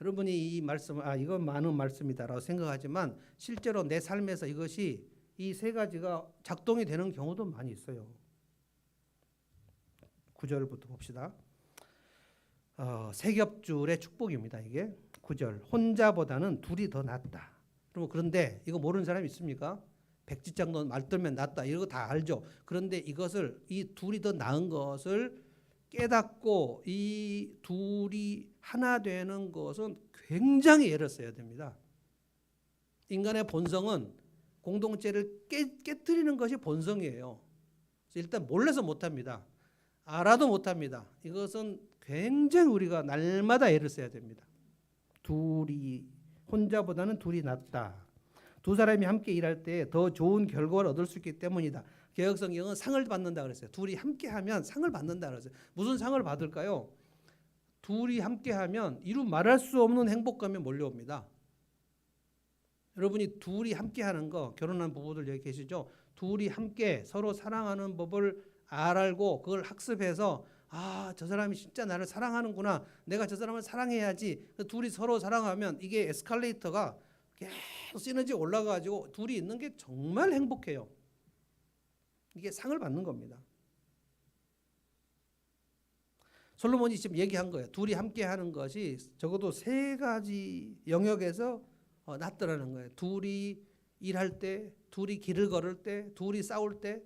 여러분이 이 말씀, 이건 많은 말씀이다라고 생각하지만 실제로 내 삶에서 이것이 이 세 가지가 작동이 되는 경우도 많이 있어요. 9절부터 봅시다. 세겹줄의 축복입니다. 이게 9절. 혼자보다는 둘이 더 낫다. 그런데 이거 모르는 사람이 있습니까? 백지장도 말들면 낫다. 이거 다 알죠. 그런데 이것을 이 둘이 더 나은 것을 깨닫고 이 둘이 하나 되는 것은 굉장히 애를 써야 됩니다. 인간의 본성은 공동체를 깨뜨리는 것이 본성이에요. 일단 몰라서 못합니다. 알아도 못합니다. 이것은 굉장히 우리가 날마다 애를 써야 됩니다. 혼자보다는 둘이 낫다. 두 사람이 함께 일할 때 더 좋은 결과를 얻을 수 있기 때문이다. 개혁성경은 상을 받는다 그랬어요. 둘이 함께하면 상을 받는다 그랬어요. 무슨 상을 받을까요? 둘이 함께하면 이루 말할 수 없는 행복감이 몰려옵니다. 여러분이 둘이 함께하는 거, 결혼한 부부들 여기 계시죠? 둘이 함께 서로 사랑하는 법을 알고 그걸 학습해서 저 사람이 진짜 나를 사랑하는구나. 내가 저 사람을 사랑해야지. 둘이 서로 사랑하면 이게 에스컬레이터가 계속 시너지 올라가지고 둘이 있는 게 정말 행복해요. 이게 상을 받는 겁니다. 솔로몬이 지금 얘기한 거예요. 둘이 함께 하는 것이 적어도 세 가지 영역에서 낫더라는 거예요. 둘이 일할 때, 둘이 길을 걸을 때, 둘이 싸울 때.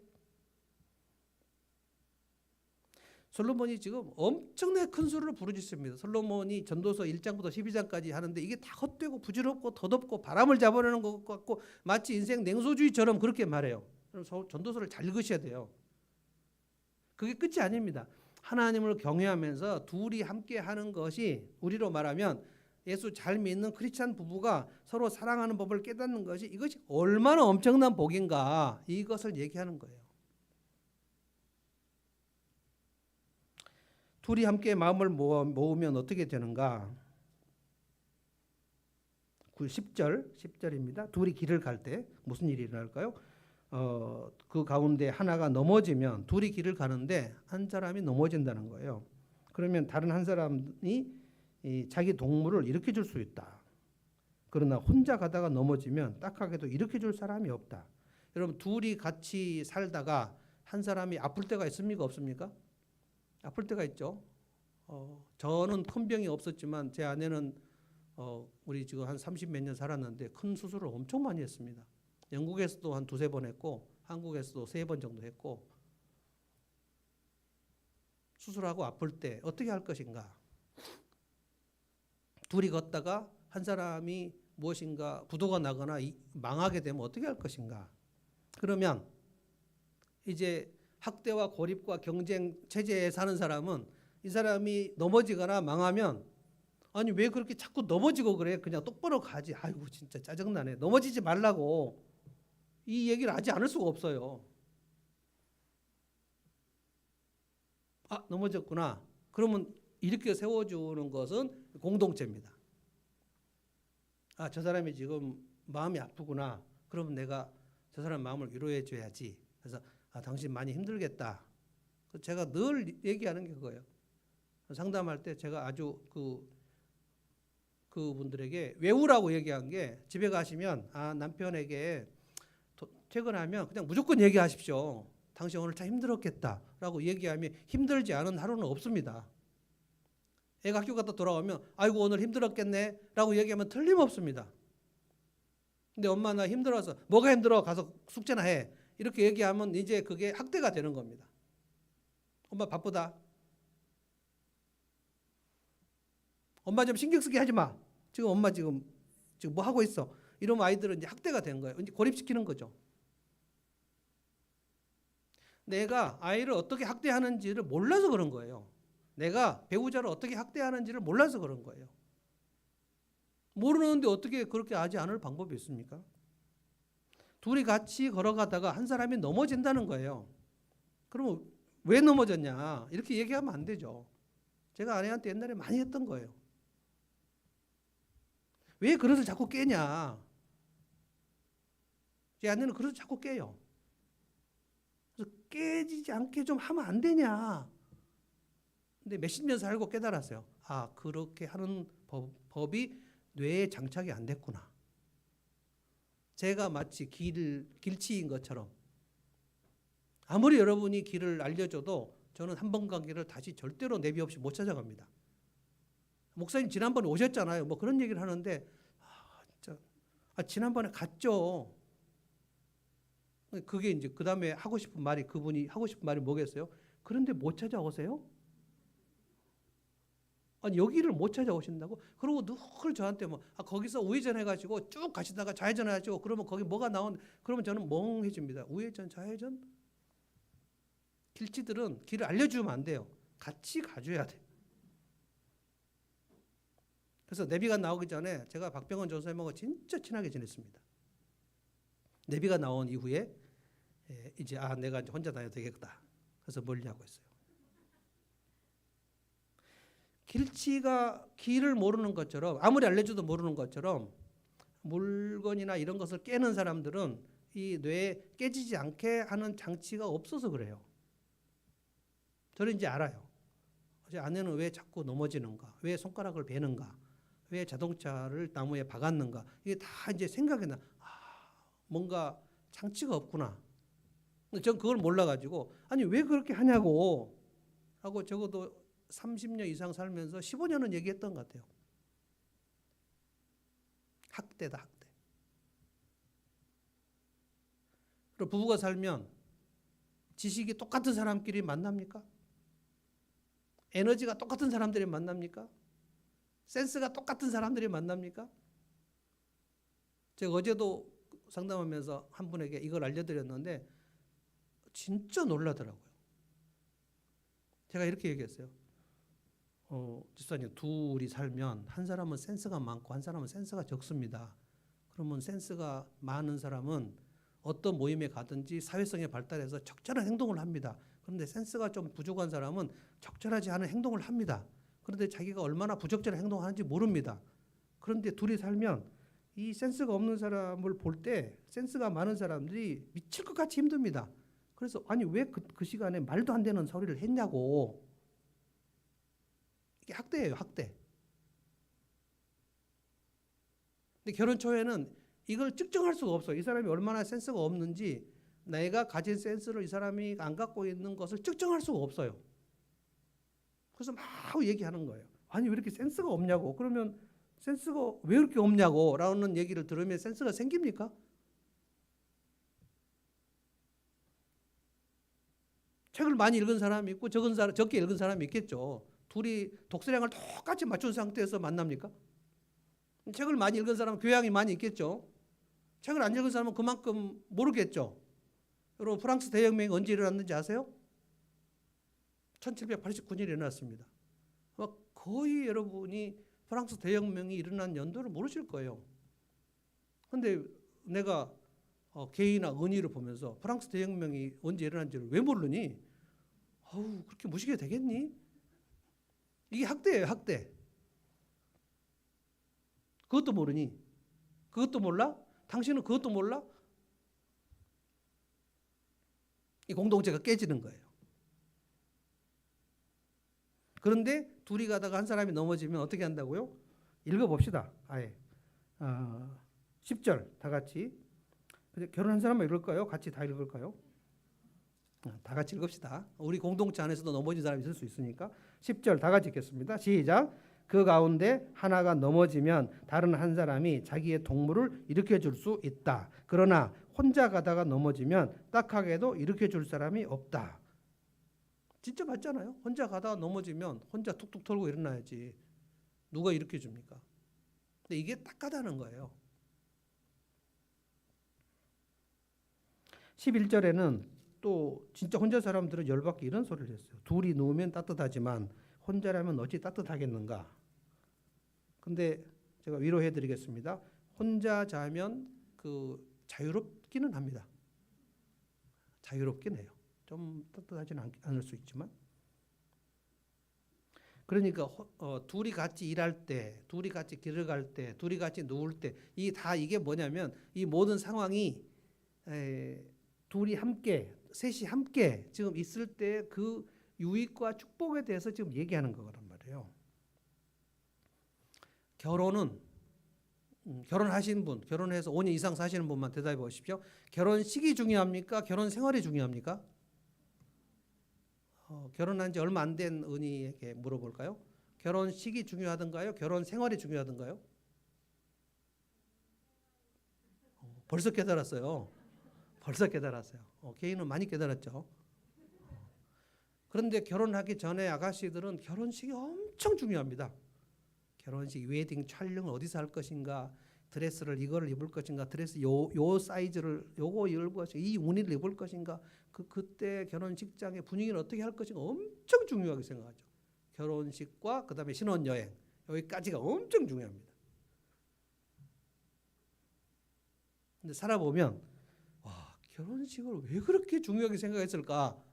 솔로몬이 지금 엄청나게 큰 수를 부르짖습니다. 솔로몬이 전도서 1장부터 12장까지 하는데 이게 다 헛되고 부질없고 덧없고 바람을 잡아내는 것 같고 마치 인생 냉소주의처럼 그렇게 말해요. 전도서를 잘 읽으셔야 돼요. 그게 끝이 아닙니다. 하나님을 경외하면서 둘이 함께 하는 것이 우리로 말하면 예수 잘 믿는 크리스찬 부부가 서로 사랑하는 법을 깨닫는 것이 이것이 얼마나 엄청난 복인가 이것을 얘기하는 거예요. 둘이 함께 마음을 모으면 어떻게 되는가? 10절입니다. 둘이 길을 갈 때 무슨 일이 일어날까요? 그 가운데 하나가 넘어지면 둘이 길을 가는데 한 사람이 넘어진다는 거예요. 그러면 다른 한 사람이 자기 동물을 일으켜 줄 수 있다. 그러나 혼자 가다가 넘어지면 딱하게도 일으켜 줄 사람이 없다. 여러분 둘이 같이 살다가 한 사람이 아플 때가 있습니까? 없습니까? 아플 때가 있죠. 저는 큰 병이 없었지만 제 아내는 우리 지금 한 30몇 년 살았는데 큰 수술을 엄청 많이 했습니다. 영국에서도 한 2-3번 했고 한국에서도 3번 정도 했고 수술하고 아플 때 어떻게 할 것인가? 둘이 걷다가 한 사람이 무엇인가 부도가 나거나 망하게 되면 어떻게 할 것인가? 그러면 이제 학대와 고립과 경쟁 체제에 사는 사람은 이 사람이 넘어지거나 망하면 아니 왜 그렇게 자꾸 넘어지고 그래? 그냥 똑바로 가지. 아이고 진짜 짜증나네. 넘어지지 말라고 이 얘기를 하지 않을 수가 없어요. 넘어졌구나. 그러면 이렇게 세워주는 것은 공동체입니다. 저 사람이 지금 마음이 아프구나. 그러면 내가 저 사람 마음을 위로해 줘야지. 그래서 당신 많이 힘들겠다. 제가 늘 얘기하는 게 그거예요. 상담할 때 제가 아주 그분들에게 외우라고 얘기한 게 집에 가시면 남편에게 퇴근하면 그냥 무조건 얘기하십시오. 당신 오늘 참 힘들었겠다라고 얘기하면 힘들지 않은 하루는 없습니다. 애가 학교 갔다 돌아오면 아이고 오늘 힘들었겠네 라고 얘기하면 틀림없습니다. 근데 엄마 나 힘들어서 뭐가 힘들어 가서 숙제나 해 이렇게 얘기하면 이제 그게 학대가 되는 겁니다. 엄마 바쁘다. 엄마 좀 신경 쓰게 하지 마. 지금 엄마 지금 뭐 하고 있어. 이러면 아이들은 이제 학대가 된 거예요. 이제 고립시키는 거죠. 내가 아이를 어떻게 학대하는지를 몰라서 그런 거예요. 내가 배우자를 어떻게 학대하는지를 몰라서 그런 거예요. 모르는데 어떻게 그렇게 하지 않을 방법이 있습니까? 둘이 같이 걸어가다가 한 사람이 넘어진다는 거예요. 그러면 왜 넘어졌냐? 이렇게 얘기하면 안 되죠. 제가 아내한테 옛날에 많이 했던 거예요. 왜 그릇을 자꾸 깨냐? 제 아내는 그릇을 자꾸 깨요. 그래서 깨지지 않게 좀 하면 안 되냐? 근데 몇십 년 살고 깨달았어요. 아, 그렇게 하는 법이 뇌에 장착이 안 됐구나. 제가 마치 길치인 것처럼 아무리 여러분이 길을 알려줘도 저는 한 번 간 길을 다시 절대로 내비 없이 못 찾아갑니다. 목사님 지난번에 오셨잖아요. 뭐 그런 얘기를 하는데 지난번에 갔죠. 그게 이제 그 다음에 하고 싶은 말이 그분이 하고 싶은 말이 뭐겠어요? 그런데 못 찾아오세요? 아니 여기를 못 찾아오신다고? 그러고 늘 저한테 뭐 거기서 우회전해가지고 쭉 가시다가 좌회전해가지고 그러면 거기 뭐가 그러면 저는 멍해집니다. 우회전 좌회전? 길치들은 길을 알려주면 안 돼요. 같이 가줘야 돼. 그래서 내비가 나오기 전에 제가 박병원 전사님하고 진짜 친하게 지냈습니다. 내비가 나온 이후에 이제 내가 이제 혼자 다녀도 되겠다. 그래서 멀리하고 있어요. 길치가 길을 모르는 것처럼 아무리 알려줘도 모르는 것처럼 물건이나 이런 것을 깨는 사람들은 이 뇌에 깨지지 않게 하는 장치가 없어서 그래요. 저는 이제 알아요. 제 아내는 왜 자꾸 넘어지는가? 왜 손가락을 베는가? 왜 자동차를 나무에 박았는가? 이게 다 이제 생각이 나. 뭔가 장치가 없구나. 전 그걸 몰라가지고 아니 왜 그렇게 하냐고 하고 적어도 30년 이상 살면서 15년은 얘기했던 것 같아요. 학대다 학대. 그리고 부부가 살면 지식이 똑같은 사람끼리 만납니까? 에너지가 똑같은 사람들이 만납니까? 센스가 똑같은 사람들이 만납니까? 제가 어제도 상담하면서 한 분에게 이걸 알려드렸는데 진짜 놀라더라고요. 제가 이렇게 얘기했어요. 집사님 둘이 살면 한 사람은 센스가 많고 한 사람은 센스가 적습니다. 그러면 센스가 많은 사람은 어떤 모임에 가든지 사회성에 발달해서 적절한 행동을 합니다. 그런데 센스가 좀 부족한 사람은 적절하지 않은 행동을 합니다. 그런데 자기가 얼마나 부적절한 행동을 하는지 모릅니다. 그런데 둘이 살면 이 센스가 없는 사람을 볼 때 센스가 많은 사람들이 미칠 것 같이 힘듭니다. 그래서 아니 왜 그 시간에 말도 안 되는 소리를 했냐고. 이게 학대예요, 학대. 근데 결혼 초에는 이걸 측정할 수가 없어요. 이 사람이 얼마나 센스가 없는지 내가 가진 센스를 이 사람이 안 갖고 있는 것을 측정할 수가 없어요. 그래서 막 얘기하는 거예요. 아니 왜 이렇게 센스가 없냐고. 그러면 센스가 왜 이렇게 없냐고 라는 얘기를 들으면 센스가 생깁니까? 책을 많이 읽은 사람이 있고 적게 읽은 사람이 있겠죠. 둘이 독서량을 똑같이 맞춘 상태에서 만납니까? 책을 많이 읽은 사람은 교양이 많이 있겠죠. 책을 안 읽은 사람은 그만큼 모르겠죠. 여러분 프랑스 대혁명이 언제 일어났는지 아세요? 1789년에 일어났습니다. 거의 여러분이 프랑스 대혁명이 일어난 연도를 모르실 거예요. 그런데 내가 개인이나 은희를 보면서 프랑스 대혁명이 언제 일어난지를 왜 모르니? 그렇게 무식해도 되겠니? 이게 학대예요, 학대. 그것도 모르니? 그것도 몰라? 당신은 그것도 몰라? 이 공동체가 깨지는 거예요. 그런데 둘이 가다가 한 사람이 넘어지면 어떻게 한다고요? 읽어봅시다. 아예 10절 다 같이. 결혼한 사람만 읽을까요? 같이 다 읽을까요? 다 같이 읽읍시다. 우리 공동체 안에서도 넘어진 사람이 있을 수 있으니까 10절 다 같이 읽겠습니다. 시작. 그 가운데 하나가 넘어지면 다른 한 사람이 자기의 동물을 일으켜 줄 수 있다. 그러나 혼자 가다가 넘어지면 딱하게도 일으켜 줄 사람이 없다. 진짜 맞잖아요. 혼자 가다가 넘어지면 혼자 툭툭 털고 일어나야지. 누가 일으켜 줍니까? 근데 이게 딱하다는 거예요. 11절에는 또 진짜 혼자 사람들은 열받게 이런 소리를 했어요. 둘이 누우면 따뜻하지만 혼자라면 어찌 따뜻하겠는가. 근데 제가 위로해 드리겠습니다. 혼자 자면 그 자유롭기는 합니다. 자유롭긴 해요. 좀 따뜻하지는 않을 수 있지만. 그러니까 둘이 같이 일할 때, 둘이 같이 길을 갈 때, 둘이 같이 누울 때, 이게 뭐냐면 이 모든 상황이 둘이 함께, 셋이 함께 지금 있을 때 그 유익과 축복에 대해서 지금 얘기하는 거란 말이에요. 결혼은 결혼하신 분, 결혼해서 5년 이상 사시는 분만 대답해 보십시오. 결혼식이 중요합니까? 결혼 생활이 중요합니까? 결혼한 지 얼마 안 된 은희에게 물어볼까요? 결혼식이 중요하던가요? 결혼 생활이 중요하던가요? 벌써 깨달았어요. 벌써 깨달았어요. 개인은 많이 깨달았죠. 그런데 결혼하기 전에 아가씨들은 결혼식이 엄청 중요합니다. 결혼식 웨딩 촬영을 어디서 할 것인가, 드레스를 이거를 입을 것인가, 드레스 요 사이즈를 요거 입을 것인가, 이 무늬를 입을 것인가, 그때 결혼식장의 분위기를 어떻게 할 것인가 엄청 중요하게 생각하죠. 결혼식과 그다음에 신혼여행 여기까지가 엄청 중요합니다. 근데 살아보면 와, 결혼식을 왜 그렇게 중요하게 생각했을까?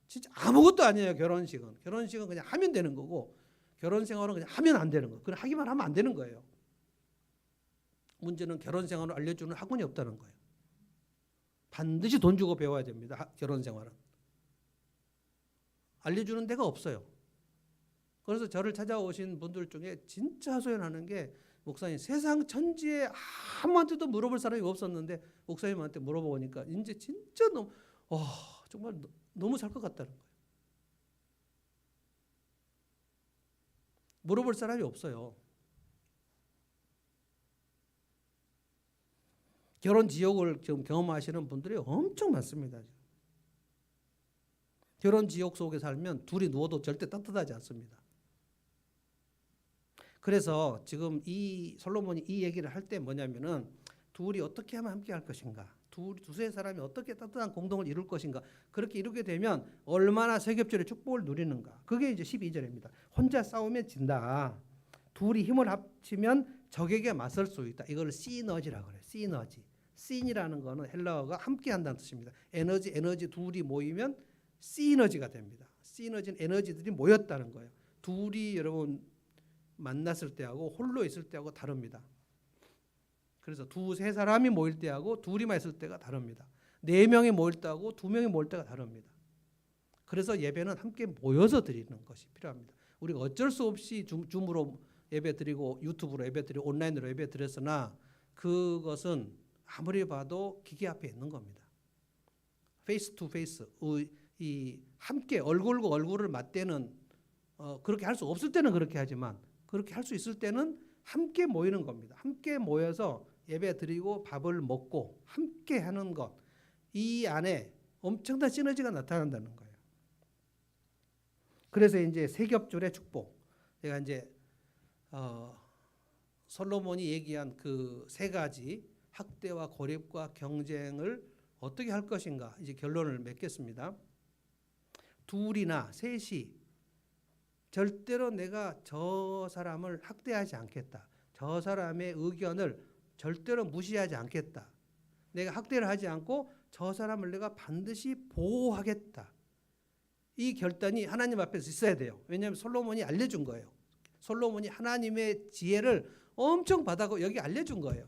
진짜 아무것도 아니에요. 결혼식은 그냥 하면 되는 거고, 결혼 생활은 그냥 하면 안 되는 거예요. 그냥 하기만 하면 안 되는 거예요. 문제는 결혼 생활을 알려주는 학원이 없다는 거예요. 반드시 돈 주고 배워야 됩니다. 결혼 생활은. 알려주는 데가 없어요. 그래서 저를 찾아오신 분들 중에 진짜 하소연하는 게, 목사님 세상 천지에 아무한테도 물어볼 사람이 없었는데 목사님한테 물어보니까 이제 진짜 정말 너무 살 것 같다는 거예요. 물어볼 사람이 없어요. 결혼 지옥을 지금 경험하시는 분들이 엄청 많습니다. 결혼 지옥 속에 살면 둘이 누워도 절대 따뜻하지 않습니다. 그래서 지금 이 솔로몬이 이 얘기를 할 때 뭐냐면은, 둘이 어떻게 하면 함께 할 것인가, 두세 사람이 어떻게 따뜻한 공동을 이룰 것인가, 그렇게 이루게 되면 얼마나 세겹절의 축복을 누리는가. 그게 이제 12절입니다. 혼자 싸우면 진다. 둘이 힘을 합치면 적에게 맞설 수 있다. 이걸 시너지라고 그래요. 시너지. 씬이라는 거는 헬라어가 함께 한다는 뜻입니다. 에너지 둘이 모이면 시너지가 됩니다. 시너지는 에너지들이 모였다는 거예요. 둘이 여러분 만났을 때하고 홀로 있을 때하고 다릅니다. 그래서 두세 사람이 모일 때하고 둘이만 있을 때가 다릅니다. 4명이 모일 때하고 2명이 모일 때가 다릅니다. 그래서 예배는 함께 모여서 드리는 것이 필요합니다. 우리가 어쩔 수 없이 줌으로 예배 드리고 유튜브로 예배 드리고 온라인으로 예배 드렸으나 그것은 아무리 봐도 기계 앞에 있는 겁니다. 페이스 투 페이스, 이 함께 얼굴과 얼굴을 맞대는, 그렇게 할 수 없을 때는 그렇게 하지만 그렇게 할 수 있을 때는 함께 모이는 겁니다. 함께 모여서 예배 드리고 밥을 먹고 함께 하는 것, 이 안에 엄청난 시너지가 나타난다는 거예요. 그래서 이제 세겹절의 축복, 제가 이제 솔로몬이 얘기한 그 3가지 학대와 고립과 경쟁을 어떻게 할 것인가, 이제 결론을 맺겠습니다. 둘이나 셋이 절대로 내가 저 사람을 학대하지 않겠다. 저 사람의 의견을 절대로 무시하지 않겠다. 내가 학대를 하지 않고 저 사람을 내가 반드시 보호하겠다. 이 결단이 하나님 앞에서 있어야 돼요. 왜냐하면 솔로몬이 알려준 거예요. 솔로몬이 하나님의 지혜를 엄청 받아고 여기 알려준 거예요.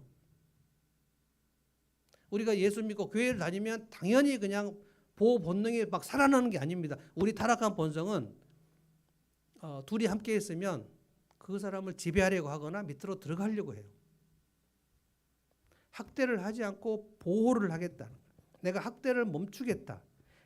우리가 예수 믿고 교회를 다니면 당연히 그냥 보호 본능이 막 살아나는 게 아닙니다. 우리 타락한 본성은 둘이 함께 있으면 그 사람을 지배하려고 하거나 밑으로 들어가려고 해요. 학대를 하지 않고 보호를 하겠다. 내가 학대를 멈추겠다.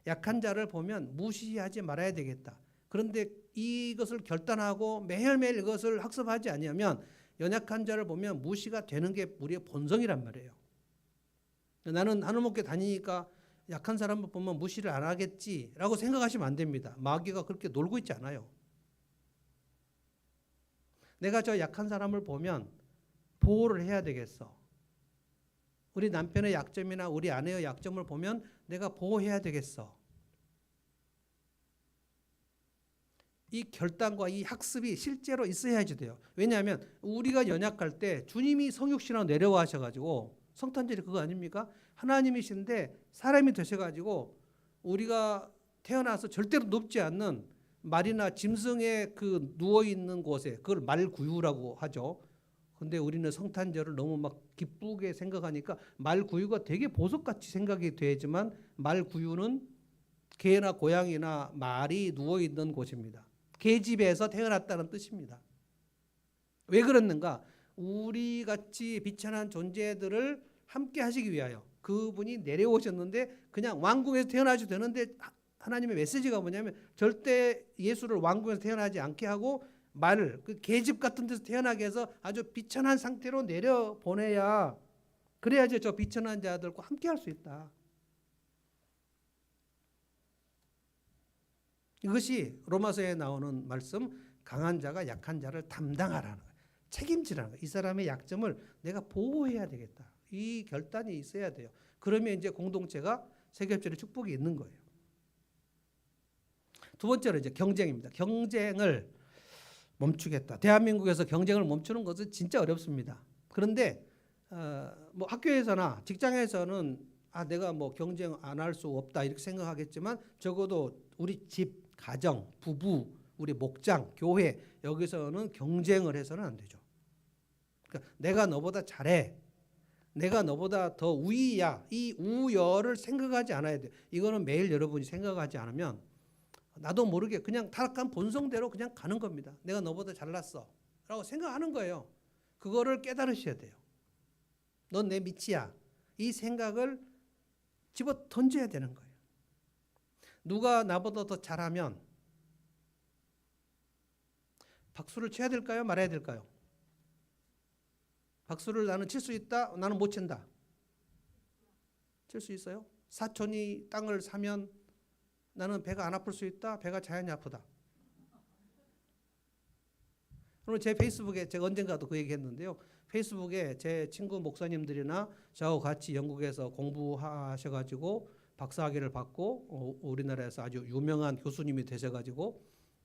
약한 자를 보면 무시하지 말아야 되겠다. 그런데 이것을 결단하고 매일매일 이것을 학습하지 않으면 연약한 자를 보면 무시가 되는 게 우리의 본성이란 말이에요. 나는 하늘목에 다니니까 약한 사람을 보면 무시를 안 하겠지라고 생각하시면 안 됩니다. 마귀가 그렇게 놀고 있지 않아요. 내가 저 약한 사람을 보면 보호를 해야 되겠어. 우리 남편의 약점이나 우리 아내의 약점을 보면 내가 보호해야 되겠어. 이 결단과 이 학습이 실제로 있어야지 돼요. 왜냐하면 우리가 연약할 때 주님이 성육신하고 내려와 하셔가지고 성탄절이 그거 아닙니까? 하나님이신데 사람이 되셔가지고 우리가 태어나서 절대로 높지 않는 말이나 짐승의 그 누워있는 곳에 그걸 말구유라고 하죠. 근데 우리는 성탄절을 너무 막 기쁘게 생각하니까 말구유가 되게 보석같이 생각이 되지만 말구유는 개나 고양이나 말이 누워있는 곳입니다. 계집에서 태어났다는 뜻입니다. 왜 그랬는가? 우리 같이 비천한 존재들을 함께 하시기 위하여 그분이 내려오셨는데 그냥 왕궁에서 태어나셔도 되는데 하나님의 메시지가 뭐냐면 절대 예수를 왕궁에서 태어나지 않게 하고 말을 그 계집 같은 데서 태어나게 해서 아주 비천한 상태로 내려 보내야 그래야지 저 비천한 자들과 함께 할 수 있다. 이것이 로마서에 나오는 말씀 강한 자가 약한 자를 담당하라는 거예요. 책임지라는 거예요. 이 사람의 약점을 내가 보호해야 되겠다. 이 결단이 있어야 돼요. 그러면 이제 공동체가 세계협조의 축복이 있는 거예요. 두 번째로 이제 경쟁입니다. 경쟁을 멈추겠다. 대한민국에서 경쟁을 멈추는 것은 진짜 어렵습니다. 그런데 뭐 학교에서나 직장에서는 내가 뭐 경쟁 안 할 수 없다 이렇게 생각하겠지만 적어도 우리 집, 가정, 부부, 우리 목장, 교회 여기서는 경쟁을 해서는 안 되죠. 그러니까 내가 너보다 잘해. 내가 너보다 더 우위야. 이 우열을 생각하지 않아야 돼요. 이거는 매일 여러분이 생각하지 않으면 나도 모르게 그냥 타락한 본성대로 그냥 가는 겁니다. 내가 너보다 잘났어 라고 생각하는 거예요. 그거를 깨달으셔야 돼요. 넌 내 밑이야. 이 생각을 집어 던져야 되는 거예요. 누가 나보다 더 잘하면 박수를 쳐야 될까요? 말아야 될까요? 박수를 나는 칠 수 있다. 나는 못 친다. 칠 수 있어요? 사촌이 땅을 사면 나는 배가 안 아플 수 있다. 배가 자연히 아프다. 그럼 제 페이스북에 제가 언젠가도 그 얘기했는데요. 페이스북에 제 친구 목사님들이나 저하고 같이 영국에서 공부하셔가지고 박사학위를 받고 우리나라에서 아주 유명한 교수님이 되셔가지고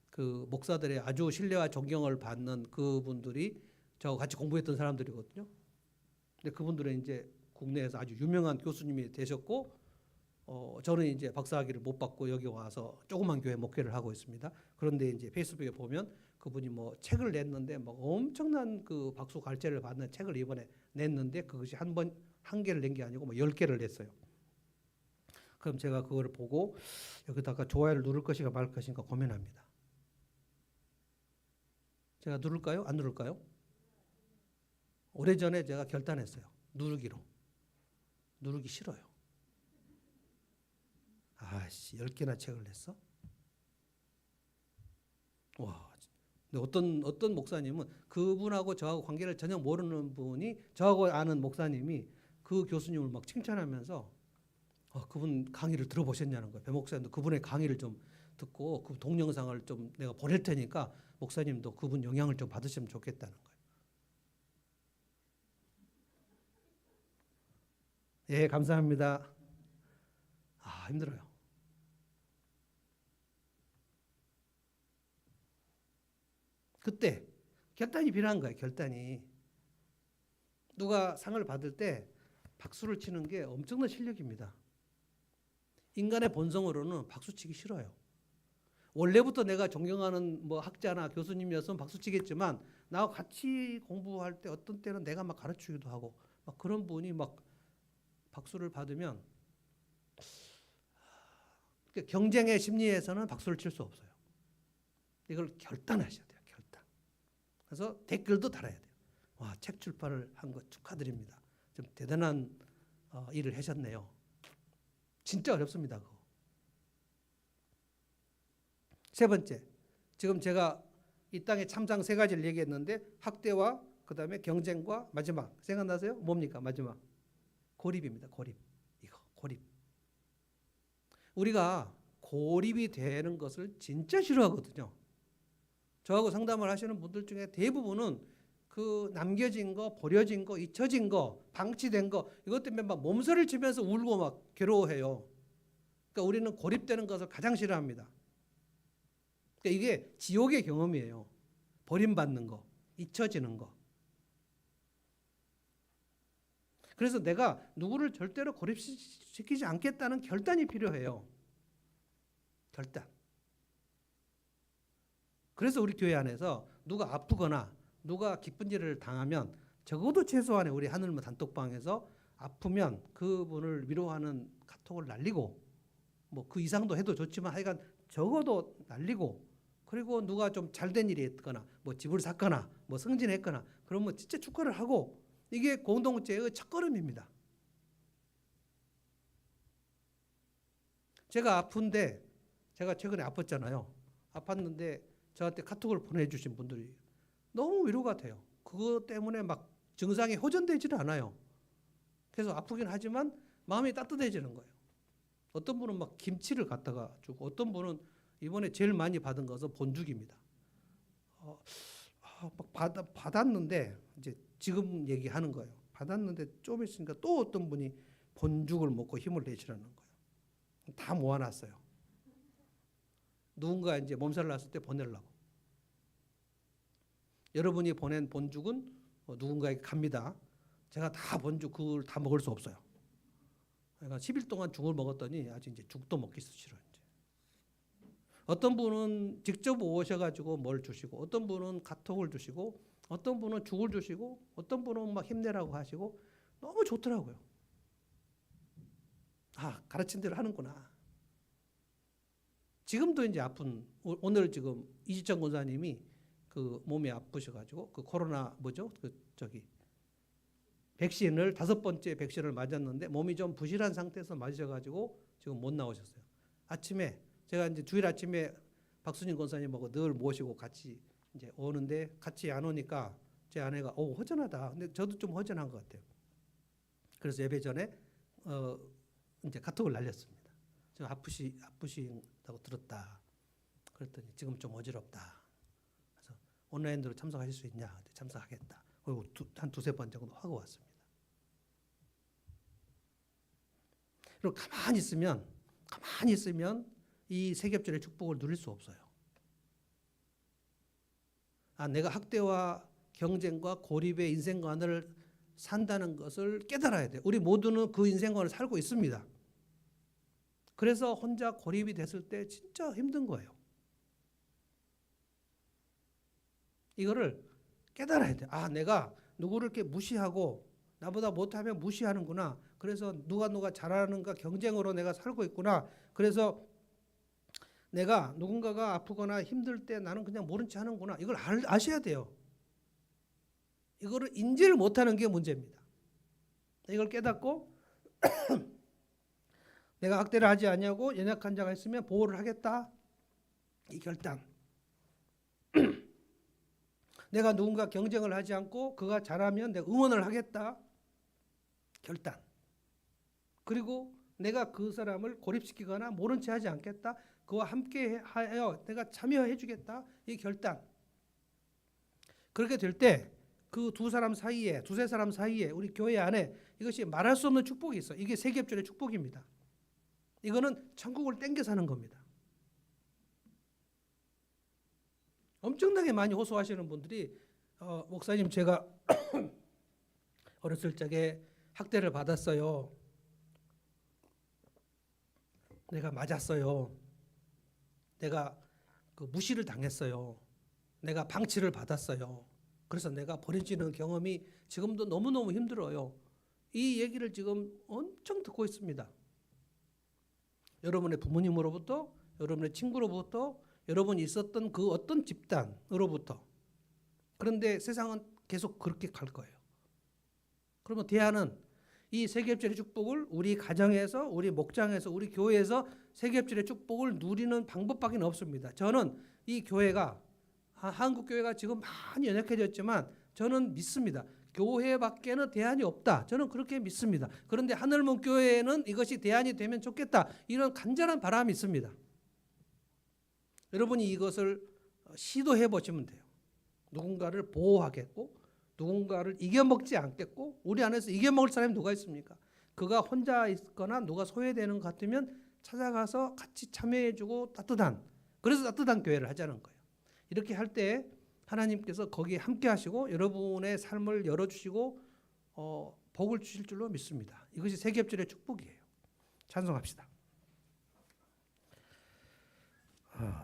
그 목사들의 아주 신뢰와 존경을 받는 그분들이 저하고 같이 공부했던 사람들이거든요. 근데 그분들은 이제 국내에서 아주 유명한 교수님이 되셨고 저는 이제 박사학위를 못 받고 여기 와서 조그만 교회 목회를 하고 있습니다. 그런데 이제 페이스북에 보면 그분이 뭐 책을 냈는데 뭐 엄청난 그 박수 갈채를 받는 책을 이번에 냈는데 그것이 한 개를 낸 게 아니고 뭐 10개를 냈어요. 그럼 제가 그걸 보고 여기다가 좋아요를 누를 것인가 말 것인가 고민합니다. 제가 누를까요? 안 누를까요? 오래전에 제가 결단했어요. 누르기로. 누르기 싫어요. 10개나 책을 냈어? 와. 근데 어떤 목사님은 그분하고 저하고 관계를 전혀 모르는 분이 저하고 아는 목사님이 그 교수님을 막 칭찬하면서 그분 강의를 들어보셨냐는 거예요. 배 목사님도 그분의 강의를 좀 듣고 그 동영상을 좀 내가 보낼 테니까 목사님도 그분 영향을 좀 받으시면 좋겠다는 거예요. 예, 감사합니다. 힘들어요. 그때 결단이 필요한 거예요. 결단이. 누가 상을 받을 때 박수를 치는 게 엄청난 실력입니다. 인간의 본성으로는 박수치기 싫어요. 원래부터 내가 존경하는 뭐 학자나 교수님이었으면 박수치겠지만 나와 같이 공부할 때 어떤 때는 내가 막 가르치기도 하고 막 그런 분이 막 박수를 받으면 경쟁의 심리에서는 박수를 칠 수 없어요. 이걸 결단하셔야 돼요. 결단. 그래서 댓글도 달아야 돼요. 와, 책 출판을 한 거 축하드립니다. 좀 대단한 일을 하셨네요. 진짜 어렵습니다. 그거. 세 번째, 지금 제가 이 땅의 참상 3가지를 얘기했는데 학대와 그다음에 경쟁과 마지막 생각나세요? 뭡니까? 마지막 고립입니다. 고립. 이거 고립. 우리가 고립이 되는 것을 진짜 싫어하거든요. 저하고 상담을 하시는 분들 중에 대부분은 그 남겨진 거, 버려진 거, 잊혀진 거, 방치된 거 이것 때문에 막 몸서리를 치면서 울고 막 괴로워해요. 그러니까 우리는 고립되는 것을 가장 싫어합니다. 그러니까 이게 지옥의 경험이에요. 버림받는 거, 잊혀지는 거. 그래서 내가 누구를 절대로 고립시키지 않겠다는 결단이 필요해요. 결단. 그래서 우리 교회 안에서 누가 아프거나 누가 기쁜 일을 당하면 적어도 최소한의 우리 하늘문 단톡방에서 아프면 그분을 위로하는 카톡을 날리고, 뭐 그 이상도 해도 좋지만 하여간 적어도 날리고, 그리고 누가 좀 잘된 일이 있거나 뭐 집을 샀거나 뭐 승진했거나 그러면 진짜 축하를 하고, 이게 공동체의 첫걸음입니다. 제가 아픈데, 제가 최근에 아팠잖아요. 아팠는데 저한테 카톡을 보내주신 분들이 너무 위로가 돼요. 그것 때문에 막 증상이 호전되지는 않아요. 그래서 아프긴 하지만 마음이 따뜻해지는 거예요. 어떤 분은 막 김치를 갖다가 주고, 어떤 분은 이번에 제일 많이 받은 것은 본죽입니다. 막 받았는데 이제 지금 얘기하는 거예요. 받았는데 좀 있으니까 또 어떤 분이 본죽을 먹고 힘을 내시라는 거예요. 다 모아놨어요. 누군가 이제 몸살 났을 때 보내려고. 여러분이 보낸 본죽은 누군가에게 갑니다. 제가 다 본죽 그걸 다 먹을 수 없어요. 그러니까 10일 동안 죽을 먹었더니 아직 이제 죽도 먹기 싫어요. 이제. 어떤 분은 직접 오셔가지고 뭘 주시고, 어떤 분은 카톡을 주시고, 어떤 분은 죽을 주시고, 어떤 분은 막 힘내라고 하시고, 너무 좋더라고요. 아, 가르친 대로 하는구나. 지금도 이제 아픈, 오늘 지금 이지천 권사님이 그 몸이 아프셔가지고 그 코로나 뭐죠? 그 저기 백신을 5번째 백신을 맞았는데 몸이 좀 부실한 상태에서 맞으셔가지고 지금 못 나오셨어요. 아침에 제가 이제 주일 아침에 박순인 권사님하고 늘 모시고 같이 이제 오는데 같이 안 오니까 제 아내가 허전하다. 근데 저도 좀 허전한 것 같아요. 그래서 예배 전에 이제 카톡을 날렸습니다. 지금 아프시다고 들었다. 그랬더니 지금 좀 어지럽다. 그래서 온라인으로 참석하실 수 있냐? 참석하겠다. 그리고 한 두세 번 정도 하고 왔습니다. 그리고 가만히 있으면 이 세겹절의 축복을 누릴 수 없어요. 아, 내가 학대와 경쟁과 고립의 인생관을 산다는 것을 깨달아야 돼요. 우리 모두는 그 인생관을 살고 있습니다. 그래서 혼자 고립이 됐을 때 진짜 힘든 거예요. 이거를 깨달아야 돼요. 아, 내가 누구를 이렇게 무시하고 나보다 못하면 무시하는구나. 그래서 누가 잘하는가 경쟁으로 내가 살고 있구나. 그래서 내가 누군가가 아프거나 힘들 때 나는 그냥 모른 체 하는구나. 이걸 아셔야 돼요. 이거를 인지를 못하는 게 문제입니다. 이걸 깨닫고 내가 학대를 하지 않냐고 연약한 자가 있으면 보호를 하겠다. 이 결단. 내가 누군가 경쟁을 하지 않고 그가 잘하면 내가 응원을 하겠다. 결단. 그리고 내가 그 사람을 고립시키거나 모른 체 하지 않겠다. 그와 함께 하여 내가 참여해 주겠다. 이 결단. 그렇게 될 때 그 두세 사람 사이에 우리 교회 안에 이것이 말할 수 없는 축복이 있어. 이게 세겹절의 축복입니다. 이거는 천국을 땡겨 사는 겁니다. 엄청나게 많이 호소하시는 분들이 목사님 제가 어렸을 적에 학대를 받았어요. 내가 맞았어요. 내가 그 무시를 당했어요. 내가 방치를 받았어요. 그래서 내가 버려지는 경험이 지금도 너무너무 힘들어요. 이 얘기를 지금 엄청 듣고 있습니다. 여러분의 부모님으로부터, 여러분의 친구로부터, 여러분이 있었던 그 어떤 집단으로부터. 그런데 세상은 계속 그렇게 갈 거예요. 그러면 대안은 이 세겹절의 축복을 우리 가정에서, 우리 목장에서, 우리 교회에서 세겹절의 축복을 누리는 방법밖에 없습니다. 저는 이 교회가, 한국 교회가 지금 많이 연약해졌지만 저는 믿습니다. 교회밖에는 대안이 없다. 저는 그렇게 믿습니다. 그런데 하늘문 교회에는 이것이 대안이 되면 좋겠다. 이런 간절한 바람이 있습니다. 여러분이 이것을 시도해 보시면 돼요. 누군가를 보호하겠고, 누군가를 이겨먹지 않겠고, 우리 안에서 이겨먹을 사람이 누가 있습니까? 그가 혼자 있거나 누가 소외되는 것 같으면 찾아가서 같이 참여해주고 따뜻한 그래서 따뜻한 교회를 하자는 거예요. 이렇게 할 때 하나님께서 거기에 함께 하시고 여러분의 삶을 열어주시고 복을 주실 줄로 믿습니다. 이것이 세겹절의 축복이에요. 찬송합시다.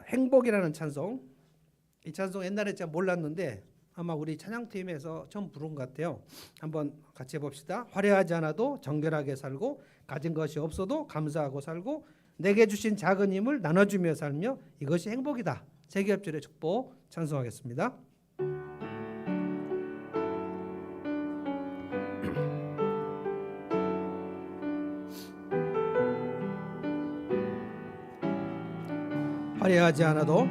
행복이라는 찬송. 이 찬송 옛날에 제가 몰랐는데 아마 우리 찬양팀에서 처음 부른 것 같아요. 한번 같이 해봅시다. 화려하지 않아도 정결하게 살고 가진 것이 없어도 감사하고 살고 내게 주신 작은 힘을 나눠주며 살며 이것이 행복이다. 세겹절의 축복 찬송하겠습니다. 화려하지 않아도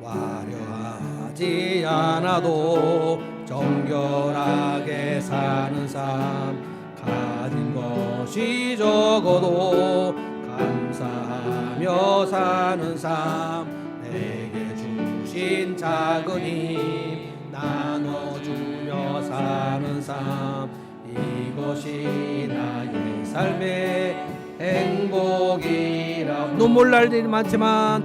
화려하지 않아도 정결하게 사는 삶 가진 것이 적어도 감사하며 사는 삶 내게 주신 작은 힘 나눠주며 사는 삶 이것이 나의 삶의 행복이라. 눈물 날 일 많지만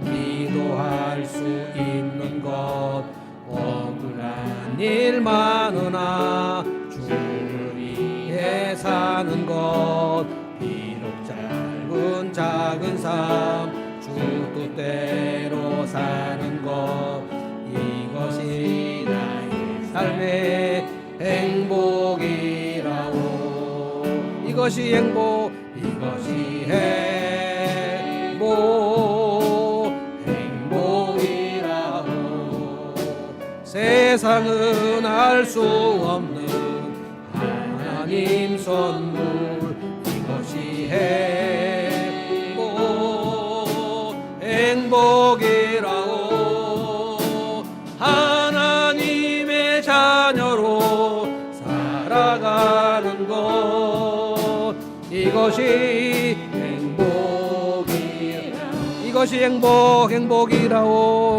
기도할 수 있는 것 억울한 일 많으나 주를 위해 사는 것 비록 짧은 작은 삶 주 뜻대로 사는 것 이것이 나의 삶의 행복이라오. 이것이 행복 이것이 행복이라고. 세상은 알 수 없는 하나님 선물 이것이 행복이라고. 하나님의 자녀로 살아가는 것 이것이 이것이 행복이라오.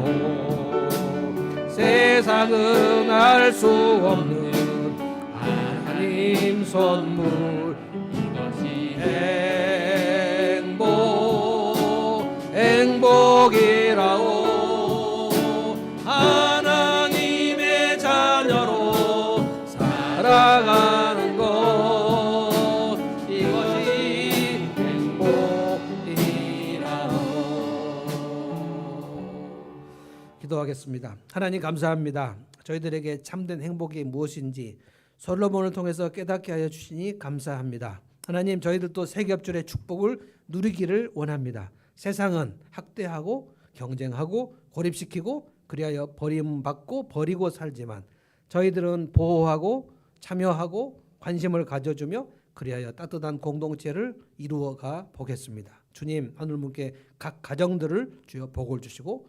행복이라오. 세상은 알 수 없는 하나님 선물 이것이 행복이라오. 하나님의 자녀로 살아가는 것 이것이 행복이라오. 기도하겠습니다. 하나님 감사합니다. 저희들에게 참된 행복이 무엇인지 솔로몬을 통해서 깨닫게 하여 주시니 감사합니다. 하나님 저희들도 세겹절의 축복을 누리기를 원합니다. 세상은 학대하고 경쟁하고 고립시키고 그리하여 버림받고 버리고 살지만 저희들은 보호하고 참여하고 관심을 가져주며 그리하여 따뜻한 공동체를 이루어가 보겠습니다. 주님 하늘문께 각 가정들을 주여 복을 주시고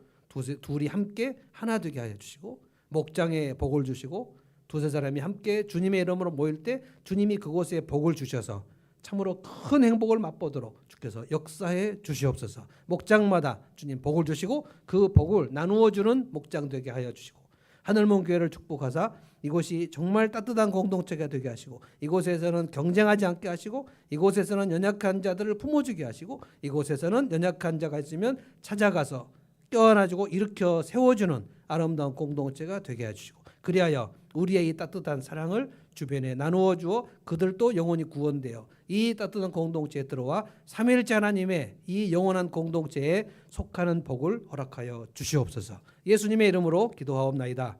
둘이 함께 하나 되게 하여 주시고 목장에 복을 주시고 두세 사람이 함께 주님의 이름으로 모일 때 주님이 그곳에 복을 주셔서 참으로 큰 행복을 맛보도록 주께서 역사해 주시옵소서. 목장마다 주님 복을 주시고 그 복을 나누어 주는 목장 되게 하여 주시고 하늘문 교회를 축복하사 이곳이 정말 따뜻한 공동체가 되게 하시고 이곳에서는 경쟁하지 않게 하시고 이곳에서는 연약한 자들을 품어주게 하시고 이곳에서는 연약한 자가 있으면 찾아가서 껴안아주고 일으켜 세워주는 아름다운 공동체가 되게 해주시고 그리하여 우리의 이 따뜻한 사랑을 주변에 나누어 주어 그들도 영원히 구원되어 이 따뜻한 공동체에 들어와 삼위일체 하나님의 이 영원한 공동체에 속하는 복을 허락하여 주시옵소서. 예수님의 이름으로 기도하옵나이다.